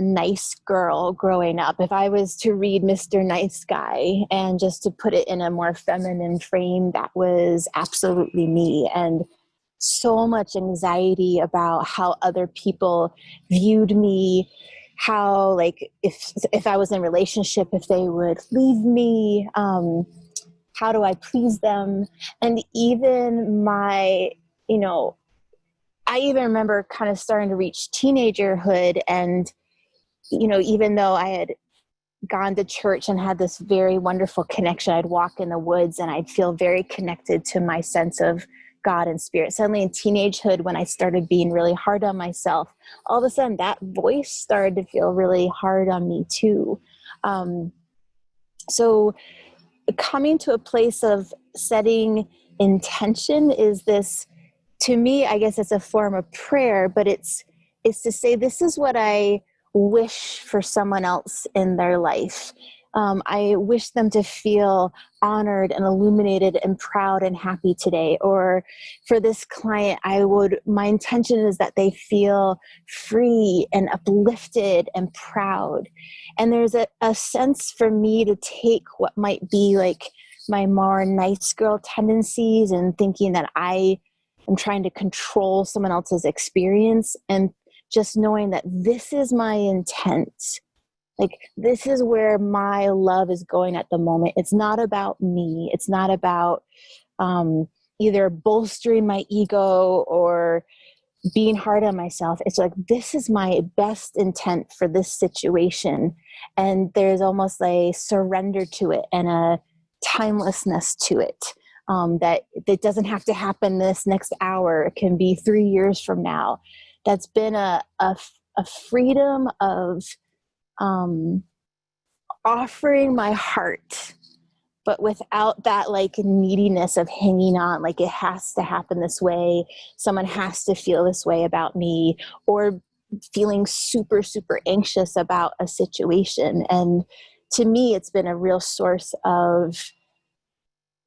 nice girl growing up. If I was to read Mr. Nice Guy and just to put it in a more feminine frame, that was absolutely me. And so much anxiety about how other people viewed me, how like if I was in a relationship, if they would leave me, how do I please them? And even my, I even remember kind of starting to reach teenagerhood, and, even though I had gone to church and had this very wonderful connection, I'd walk in the woods and I'd feel very connected to my sense of God and spirit. Suddenly in teenagehood, when I started being really hard on myself, all of a sudden that voice started to feel really hard on me too. So coming to a place of setting intention is this, to me, I guess it's a form of prayer, but it's to say, this is what I wish for someone else in their life. I wish them to feel honored and illuminated and proud and happy today. Or for this client, my intention is that they feel free and uplifted and proud. And there's a sense for me to take what might be like my more nice girl tendencies and thinking that I'm trying to control someone else's experience, and just knowing that this is my intent. Like, this is where my love is going at the moment. It's not about me. It's not about either bolstering my ego or being hard on myself. It's like, this is my best intent for this situation. And there's almost a surrender to it and a timelessness to it. That doesn't have to happen this next hour. It can be 3 years from now. That's been a freedom of offering my heart, but without that like neediness of hanging on, like it has to happen this way. Someone has to feel this way about me, or feeling super, super anxious about a situation. And to me, it's been a real source of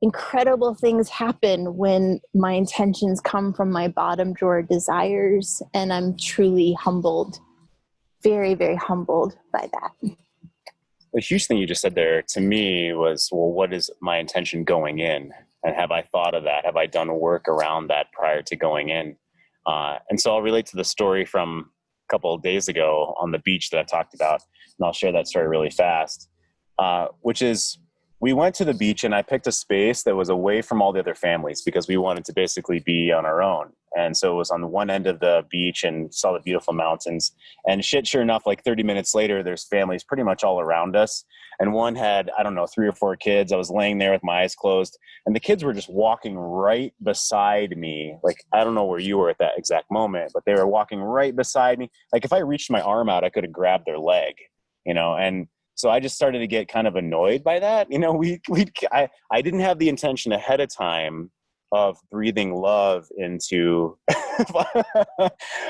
incredible things happen when my intentions come from my bottom drawer desires. And I'm truly humbled, very, very humbled by that. The huge thing you just said there to me was, well, what is my intention going in? And have I thought of that? Have I done work around that prior to going in? And so I'll relate to the story from a couple of days ago on the beach that I talked about. And I'll share that story really fast, which is, we went to the beach and I picked a space that was away from all the other families because we wanted to basically be on our own. And so it was on the one end of the beach and saw the beautiful mountains. And sure enough, like 30 minutes later, there's families pretty much all around us. And one had, 3 or 4 kids. I was laying there with my eyes closed, and the kids were just walking right beside me. Like, I don't know where you were at that exact moment, but they were walking right beside me. Like, if I reached my arm out, I could have grabbed their leg, and so I just started to get kind of annoyed by that. I didn't have the intention ahead of time of breathing love into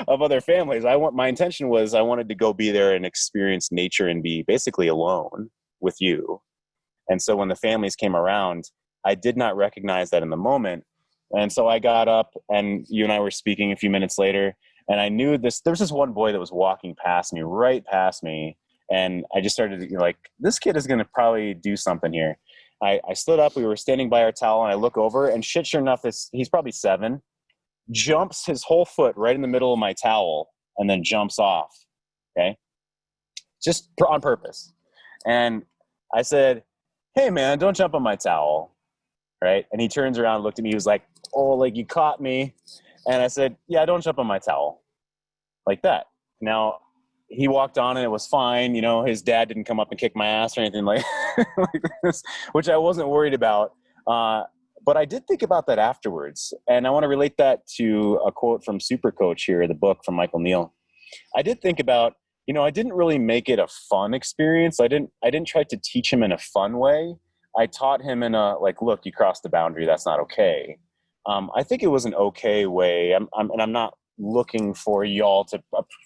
of other families. My intention was I wanted to go be there and experience nature and be basically alone with you. And so when the families came around, I did not recognize that in the moment. And so I got up, and you and I were speaking a few minutes later, and I knew there was this one boy that was walking right past me. And I just started to like, this kid is going to probably do something here. I stood up, we were standing by our towel, and I look over, and shit, sure enough, he's probably 7, jumps his whole foot right in the middle of my towel and then jumps off. Okay. Just on purpose. And I said, hey man, don't jump on my towel. Right. And he turns around and looked at me. He was like, oh, like you caught me. And I said, yeah, don't jump on my towel. Like that. Now he walked on and it was fine. You know, his dad didn't come up and kick my ass or anything like this, which I wasn't worried about. But I did think about that afterwards. And I want to relate that to a quote from Super Coach here, the book from Michael Neal. I did think about, you know, I didn't really make it a fun experience. I didn't try to teach him in a fun way. I taught him in a, like, look, you crossed the boundary. That's not okay. I think it was an okay way. I'm not looking for y'all to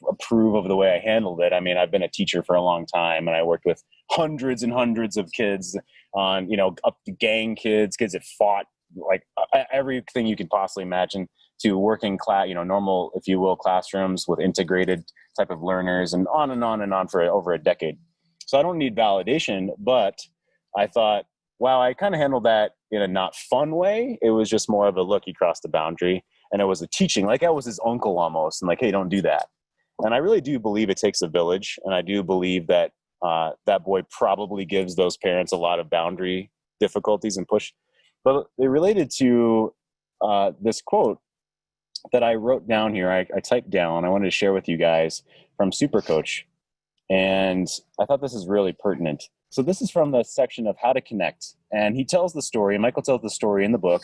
approve of the way I handled it. I mean, I've been a teacher for a long time, and I worked with hundreds and hundreds of kids on, you know, up to gang kids that fought, like everything you could possibly imagine, to working class, you know, normal, if you will, classrooms with integrated type of learners, and on and on and on for over a decade. So I don't need validation, but I thought, wow, I kind of handled that in a not fun way. It was just more of a look, he crossed the boundary. And it was a teaching, like I was his uncle almost, and like, hey, don't do that. And I really do believe it takes a village. And I do believe that that boy probably gives those parents a lot of boundary difficulties and push. But they related to this quote that I wrote down here. I typed down, I wanted to share with you guys from Super Coach. And I thought this is really pertinent. So this is from the section of how to connect. And he tells the story, and Michael tells the story in the book.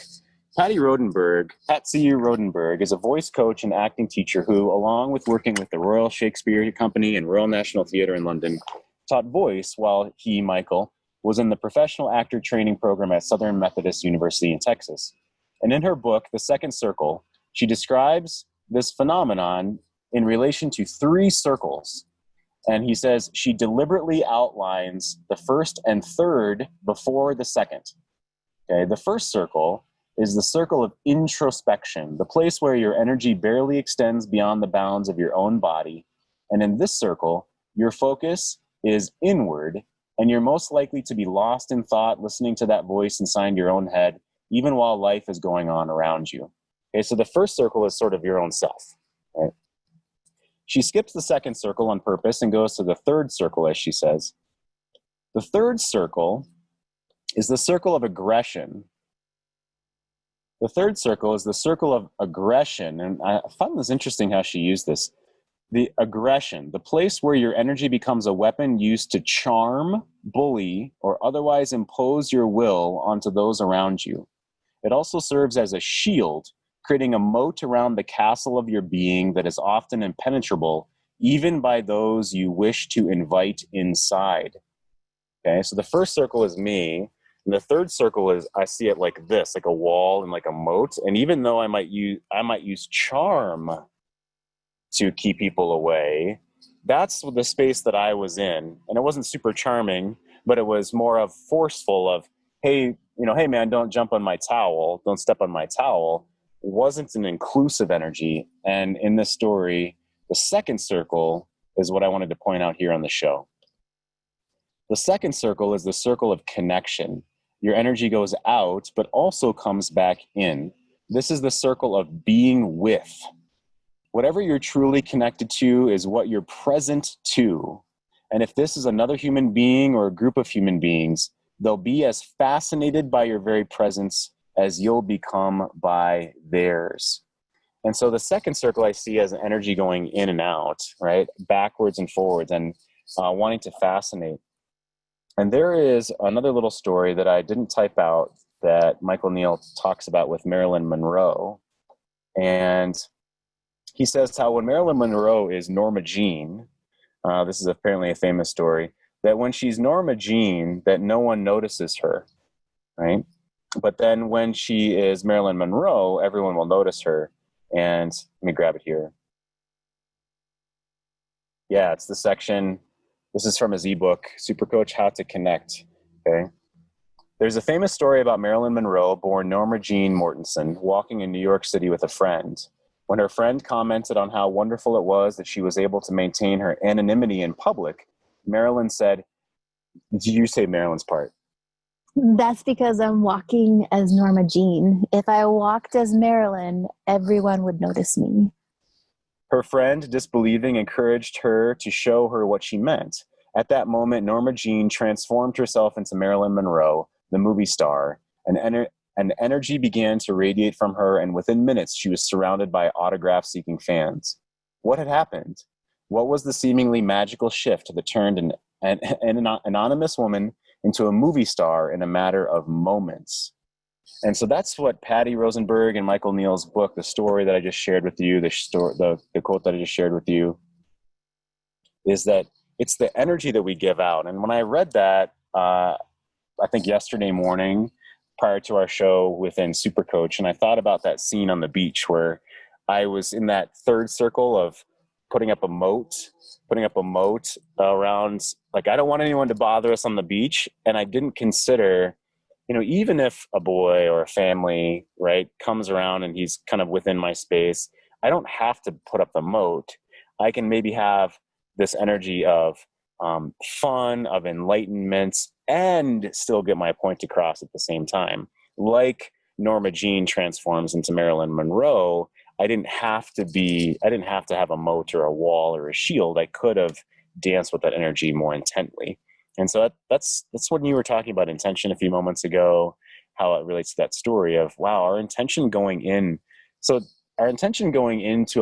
Patsy Rodenberg is a voice coach and acting teacher who, along with working with the Royal Shakespeare Company and Royal National Theatre in London, taught voice while he, Michael, was in the professional actor training program at Southern Methodist University in Texas. And in her book, The Second Circle, she describes this phenomenon in relation to 3 circles. And he says she deliberately outlines the first and third before the second. Okay, the first circle is the circle of introspection, the place where your energy barely extends beyond the bounds of your own body. And in this circle, your focus is inward, and you're most likely to be lost in thought, listening to that voice inside your own head, even while life is going on around you. Okay, so the first circle is sort of your own self. Right? She skips the second circle on purpose and goes to the third circle, as she says. The third circle is the circle of aggression. The third circle is the circle of aggression. And I found this interesting how she used this. The aggression, the place where your energy becomes a weapon used to charm, bully, or otherwise impose your will onto those around you. It also serves as a shield, creating a moat around the castle of your being that is often impenetrable, even by those you wish to invite inside. Okay, so the first circle is me. And the third circle is, I see it like this, like a wall and like a moat. And even though I might use charm to keep people away, that's the space that I was in. And it wasn't super charming, but it was more of forceful of, hey, hey man, don't jump on my towel. Don't step on my towel. It wasn't an inclusive energy. And in this story, the second circle is what I wanted to point out here on the show. The second circle is the circle of connection. Your energy goes out, but also comes back in. This is the circle of being with. Whatever you're truly connected to is what you're present to. And if this is another human being or a group of human beings, they'll be as fascinated by your very presence as you'll become by theirs. And so the second circle I see as energy going in and out, right? Backwards and forwards, and wanting to fascinate. And there is another little story that I didn't type out that Michael Neal talks about with Marilyn Monroe. And he says how when Marilyn Monroe is Norma Jean, this is apparently a famous story, that when she's Norma Jean, that no one notices her, right? But then when she is Marilyn Monroe, everyone will notice her. And let me grab it here. Yeah, it's the section. This is from his ebook, Super Coach, How to Connect. Okay. There's a famous story about Marilyn Monroe, born Norma Jean Mortensen, walking in New York City with a friend. When her friend commented on how wonderful it was that she was able to maintain her anonymity in public, Marilyn said, did you say Marilyn's part? That's because I'm walking as Norma Jean. If I walked as Marilyn, everyone would notice me. Her friend, disbelieving, encouraged her to show her what she meant. At that moment, Norma Jean transformed herself into Marilyn Monroe, the movie star. An energy began to radiate from her, and within minutes, she was surrounded by autograph-seeking fans. What had happened? What was the seemingly magical shift that turned an anonymous woman into a movie star in a matter of moments? And so that's what Patty Rosenberg and Michael Neal's book, the story that I just shared with you, the quote that I just shared with you, is that it's the energy that we give out. And when I read that, I think yesterday morning, prior to our show within Supercoach, and I thought about that scene on the beach where I was in that third circle of putting up a moat around, like, I don't want anyone to bother us on the beach. And I didn't consider, even if a boy or a family, right, comes around and he's kind of within my space, I don't have to put up the moat. I can maybe have this energy of fun, of enlightenment, and still get my point across at the same time. Like Norma Jean transforms into Marilyn Monroe, I didn't have to have a moat or a wall or a shield. I could have danced with that energy more intently. And so that's when you were talking about intention a few moments ago, how it relates to that story of, wow, our intention going into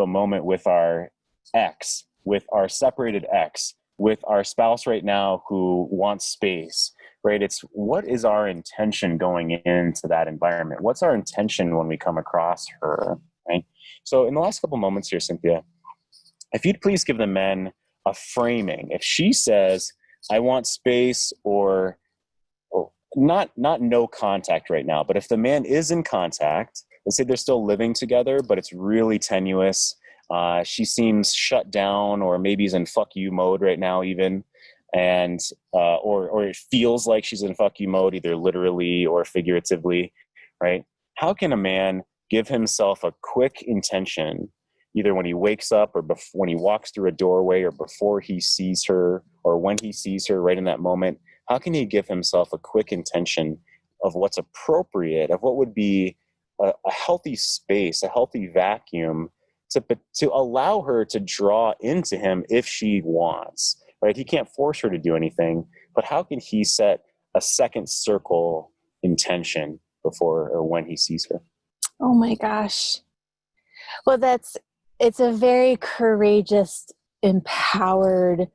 a moment with our ex, with our separated ex, with our spouse right now who wants space, right? It's what is our intention going into that environment? What's our intention when we come across her, right? So in the last couple moments here, Cynthia, if you'd please give the men a framing. If she says, I want space, or not no contact right now, but if the man is in contact, let's say they're still living together, but it's really tenuous, she seems shut down, or maybe is in fuck you mode right now even, and or it feels like she's in fuck you mode, either literally or figuratively, right? How can a man give himself a quick intention, either when he wakes up or when he walks through a doorway, or before he sees her, or when he sees her right in that moment? How can he give himself a quick intention of what's appropriate, of what would be a healthy space, a healthy vacuum to allow her to draw into him if she wants, right? He can't force her to do anything, but how can he set a second circle intention before or when he sees her? Oh my gosh. Well, it's a very courageous, empowered,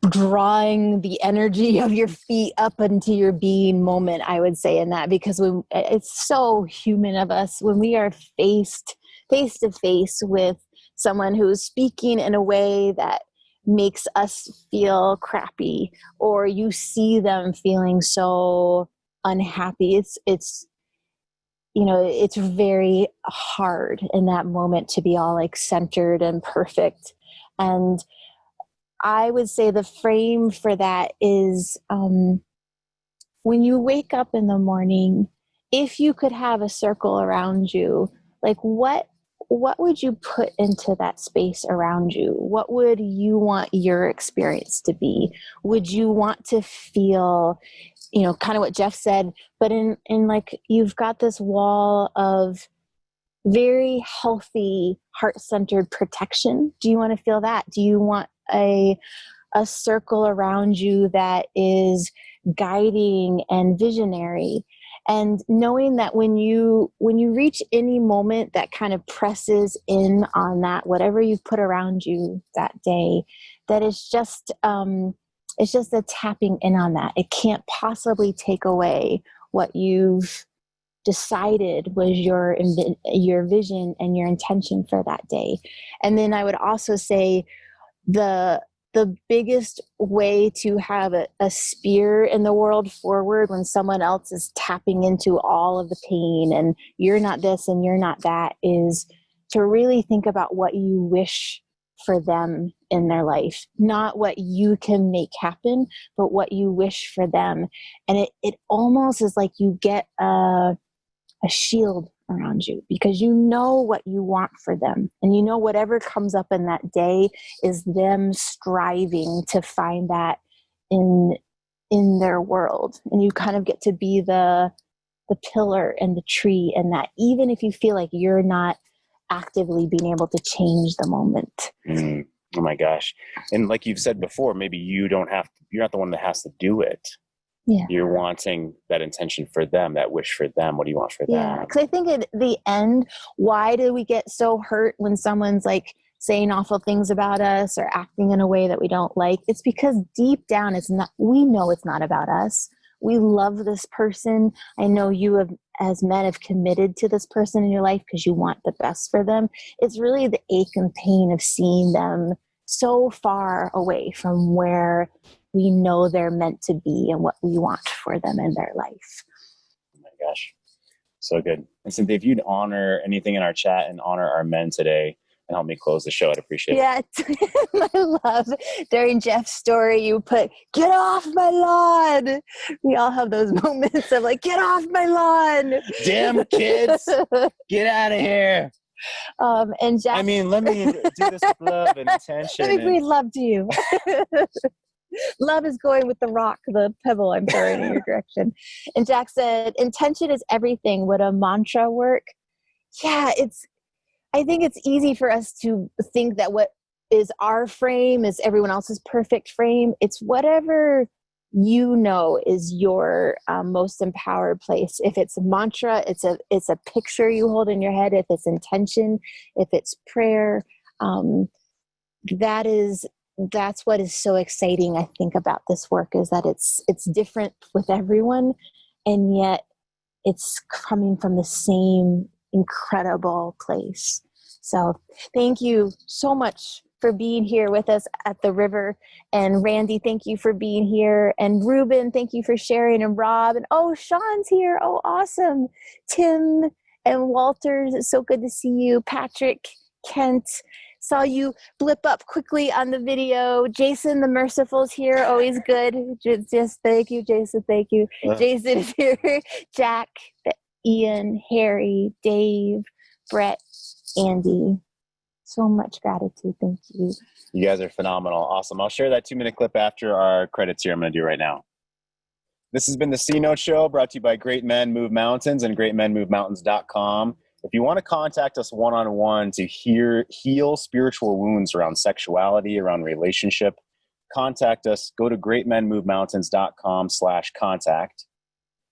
drawing the energy of your feet up into your being moment, I would say, in that, because it's so human of us when we are face to face with someone who's speaking in a way that makes us feel crappy, or you see them feeling so unhappy. It's very hard in that moment to be all like centered and perfect. And I would say the frame for that is when you wake up in the morning, if you could have a circle around you, like what would you put into that space around you? What would you want your experience to be? Would you want to feel, kind of what Jeff said, but in like, you've got this wall of very healthy, heart-centered protection. Do you want to feel that? Do you want a circle around you that is guiding and visionary? And knowing that when you reach any moment that kind of presses in on that, whatever you've put around you that day, that is just it's just a tapping in on that. It can't possibly take away what you've decided was your vision and your intention for that day. And then I would also say the biggest way to have a spear in the world forward when someone else is tapping into all of the pain and you're not this and you're not that, is to really think about what you wish for them in their life, not what you can make happen, but what you wish for them. And it almost is like you get a shield around you, because you know what you want for them, and whatever comes up in that day is them striving to find that in in their world, and you kind of get to be the pillar and the tree, and that even if you feel like you're not actively being able to change the moment. Oh my gosh. And like you've said before, maybe you're not the one that has to do it. Yeah. You're wanting that intention for them, that wish for them. What do you want for them? Yeah, because I think at the end, why do we get so hurt when someone's like saying awful things about us or acting in a way that we don't like? It's because deep down, we know it's not about us. We love this person. I know you have, as men, have committed to this person in your life because you want the best for them. It's really the ache and pain of seeing them so far away from where we know they're meant to be and what we want for them in their life. Oh my gosh. So good. And Cynthia, if you'd honor anything in our chat and honor our men today and help me close the show, I'd appreciate it. Yeah, I love during Jeff's story, you put, "Get off my lawn." We all have those moments of like, "Get off my lawn." Damn kids, get out of here. And Jack, I mean, let me do this with love and attention. let me breathe love to you. Love is going with the pebble I'm throwing in your direction. And Jack said, "Intention is everything. Would a mantra work?" Yeah, I think it's easy for us to think that what is our frame is everyone else's perfect frame. It's whatever you know is your most empowered place. If it's a mantra, it's a picture you hold in your head. If it's intention, if it's prayer, that's what is so exciting, I think, about this work, is that it's different with everyone, and yet it's coming from the same incredible place. So thank you so much for being here with us at the river. And Randy, thank you for being here. And Rueben, thank you for sharing. And Rob, and Sean's here. Oh, awesome. Tim and Walters, it's so good to see you. Patrick, Kent, saw you blip up quickly on the video. Jason the Merciful's here, always good. Just thank you, Jason, thank you. Jason is here. Jack, Ian, Harry, Dave, Brett, Andy. So much gratitude. Thank you. You guys are phenomenal. Awesome. I'll share that 2-minute clip after our credits here. I'm going to do right now. This has been the C Note Show, brought to you by Great Men Move Mountains and greatmenmovemountains.com. If you want to contact us one-on-one to heal spiritual wounds around sexuality, around relationship, contact us. Go to greatmenmovemountains.com/contact.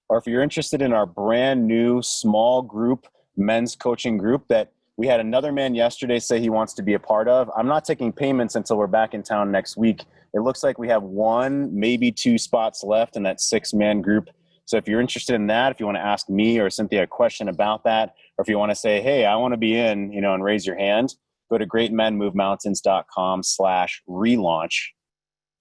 Or if you're interested in our brand new small group men's coaching group that we had another man yesterday say he wants to be a part of. I'm not taking payments until we're back in town next week. It looks like we have 1, maybe 2 spots left in that 6-man group. So if you're interested in that, if you want to ask me or Cynthia a question about that, or if you want to say, hey, I want to be in, and raise your hand, go to greatmenmovemountains.com/relaunch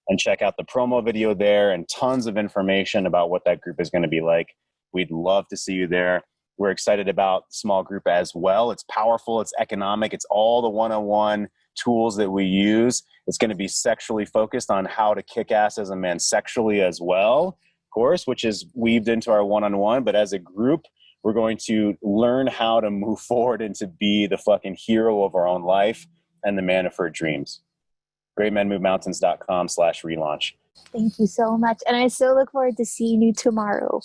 and check out the promo video there and tons of information about what that group is going to be like. We'd love to see you there. We're excited about small group as well. It's powerful. It's economic. It's all the one-on-one tools that we use. It's going to be sexually focused on how to kick ass as a man sexually as well, of course, which is weaved into our one-on-one. But as a group, we're going to learn how to move forward and to be the fucking hero of our own life and the man of our dreams. greatmenmovemountains.com/relaunch. Thank you so much. And I so look forward to seeing you tomorrow.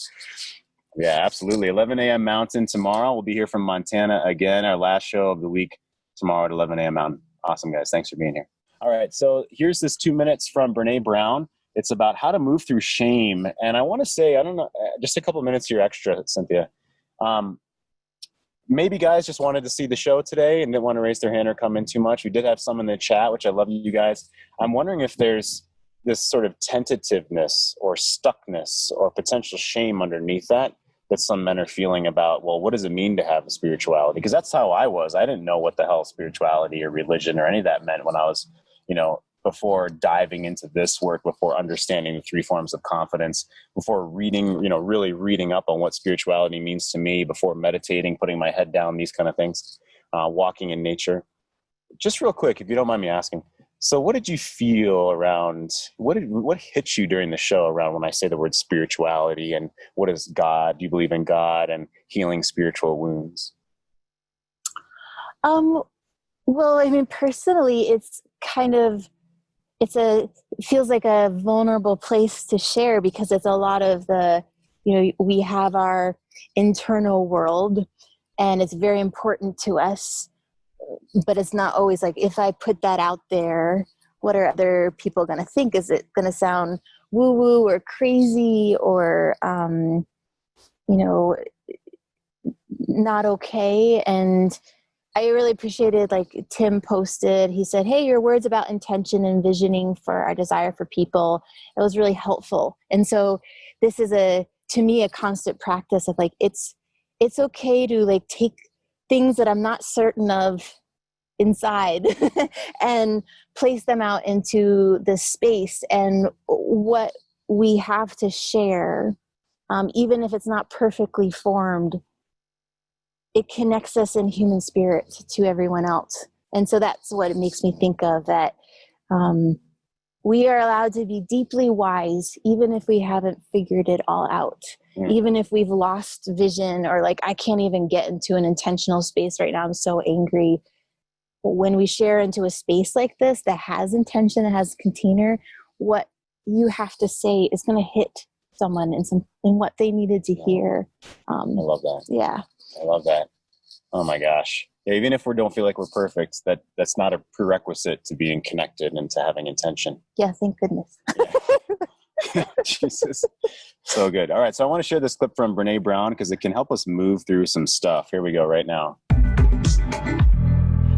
Yeah, absolutely. 11 a.m. Mountain tomorrow. We'll be here from Montana again, our last show of the week tomorrow at 11 a.m. Mountain. Awesome, guys. Thanks for being here. All right, so here's this 2 minutes from Brené Brown. It's about how to move through shame. And I want to say, I don't know, just a couple minutes here extra, Cynthia. Maybe guys just wanted to see the show today and didn't want to raise their hand or come in too much. We did have some in the chat, which I love you guys. I'm wondering if there's this sort of tentativeness or stuckness or potential shame underneath that some men are feeling about, well, what does it mean to have a spirituality? Because that's how I was. I didn't know what the hell spirituality or religion or any of that meant when I was, before diving into this work, before understanding the 3 forms of confidence, before reading, really reading up on what spirituality means to me, before meditating, putting my head down, these kind of things, walking in nature. Just real quick, if you don't mind me asking, so what did you feel around, what hit you during the show around when I say the word spirituality, and what is God? Do you believe in God and healing spiritual wounds? Well, personally, it's kind of it feels like a vulnerable place to share, because it's a lot of we have our internal world and it's very important to us, but it's not always like, if I put that out there, what are other people going to think? Is it going to sound woo woo or crazy or, not okay? And I really appreciated, like Tim posted, he said, hey, your words about intention and visioning for our desire for people, it was really helpful. And so this is to me, a constant practice of like, it's okay to like take things that I'm not certain of inside and place them out into the space, and what we have to share, even if it's not perfectly formed, it connects us in human spirit to everyone else. And so that's what it makes me think of, that we are allowed to be deeply wise, even if we haven't figured it all out, even if we've lost vision, or like, I can't even get into an intentional space right now, I'm so angry. When we share into a space like this that has intention, that has container, what you have to say is going to hit someone in what they needed to hear. I love that. Yeah. I love that. Oh my gosh. Yeah, even if we don't feel like we're perfect, that's not a prerequisite to being connected and to having intention. Yeah, thank goodness. Yeah. Jesus. So good. All right. So I want to share this clip from Brené Brown because it can help us move through some stuff. Here we go right now.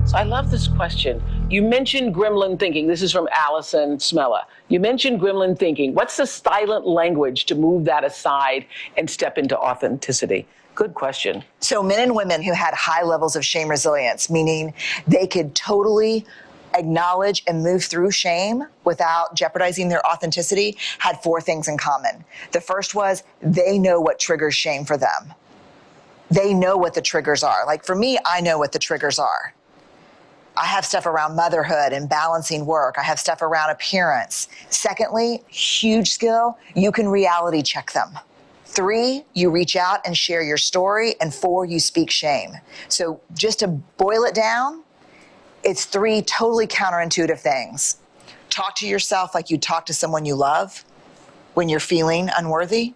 So I love this question. You mentioned gremlin thinking. This is from Allison Smella. You mentioned gremlin thinking. What's the silent language to move that aside and step into authenticity? Good question. So men and women who had high levels of shame resilience, meaning they could totally acknowledge and move through shame without jeopardizing their authenticity, had 4 things in common. The first was they know what triggers shame for them. They know what the triggers are. Like for me, I know what the triggers are. I have stuff around motherhood and balancing work. I have stuff around appearance. Secondly, huge skill, you can reality check them. 3, you reach out and share your story. And 4, you speak shame. So just to boil it down, it's 3 totally counterintuitive things. Talk to yourself like you talk to someone you love when you're feeling unworthy.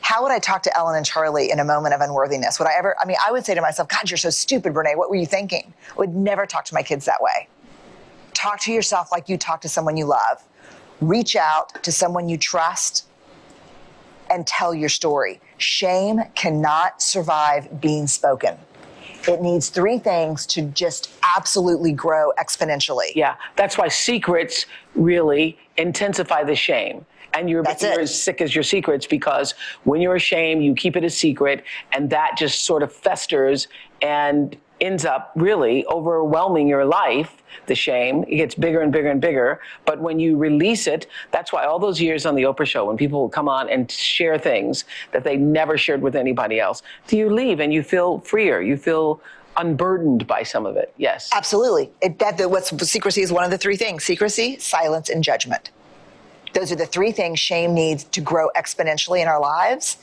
How would I talk to Ellen and Charlie in a moment of unworthiness? I would say to myself, God, you're so stupid, Brené. What were you thinking? I would never talk to my kids that way. Talk to yourself like you talk to someone you love. Reach out to someone you trust and tell your story. Shame cannot survive being spoken. It needs 3 things to just absolutely grow exponentially. Yeah, that's why secrets really intensify the shame. And you're as sick as your secrets, because when you're ashamed, you keep it a secret, and that just sort of festers and ends up really overwhelming your life, the shame. It gets bigger and bigger and bigger. But when you release it, that's why all those years on the Oprah show, when people will come on and share things that they never shared with anybody else, do you leave and you feel freer, you feel unburdened by some of it. Yes. Absolutely. Secrecy is one of the 3 things: secrecy, silence, and judgment. Those are the 3 things shame needs to grow exponentially in our lives.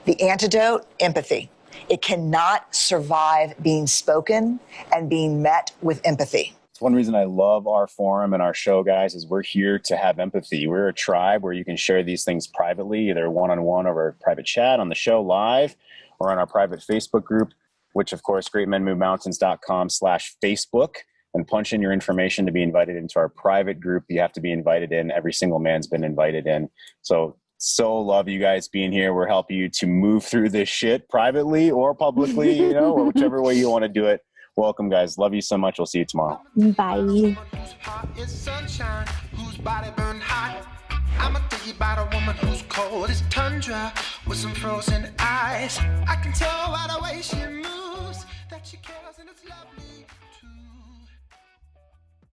The antidote, empathy. It cannot survive being spoken and being met with empathy. It's one reason I love our forum and our show, guys, is we're here to have empathy. We're a tribe where you can share these things privately, either one-on-one over a private chat on the show live or on our private Facebook group, which, of course, greatmenmovemountains.com/Facebook. And punch in your information to be invited into our private group. You have to be invited in. Every single man's been invited in. So love you guys being here. We're helping you to move through this shit privately or publicly, or whichever way you want to do it. Welcome, guys. Love you so much. We'll see you tomorrow. Bye. I'm a thinking about a woman who's cold as tundra with some frozen eyes. I can tell by the way she moves that she cares, and it's lovely too.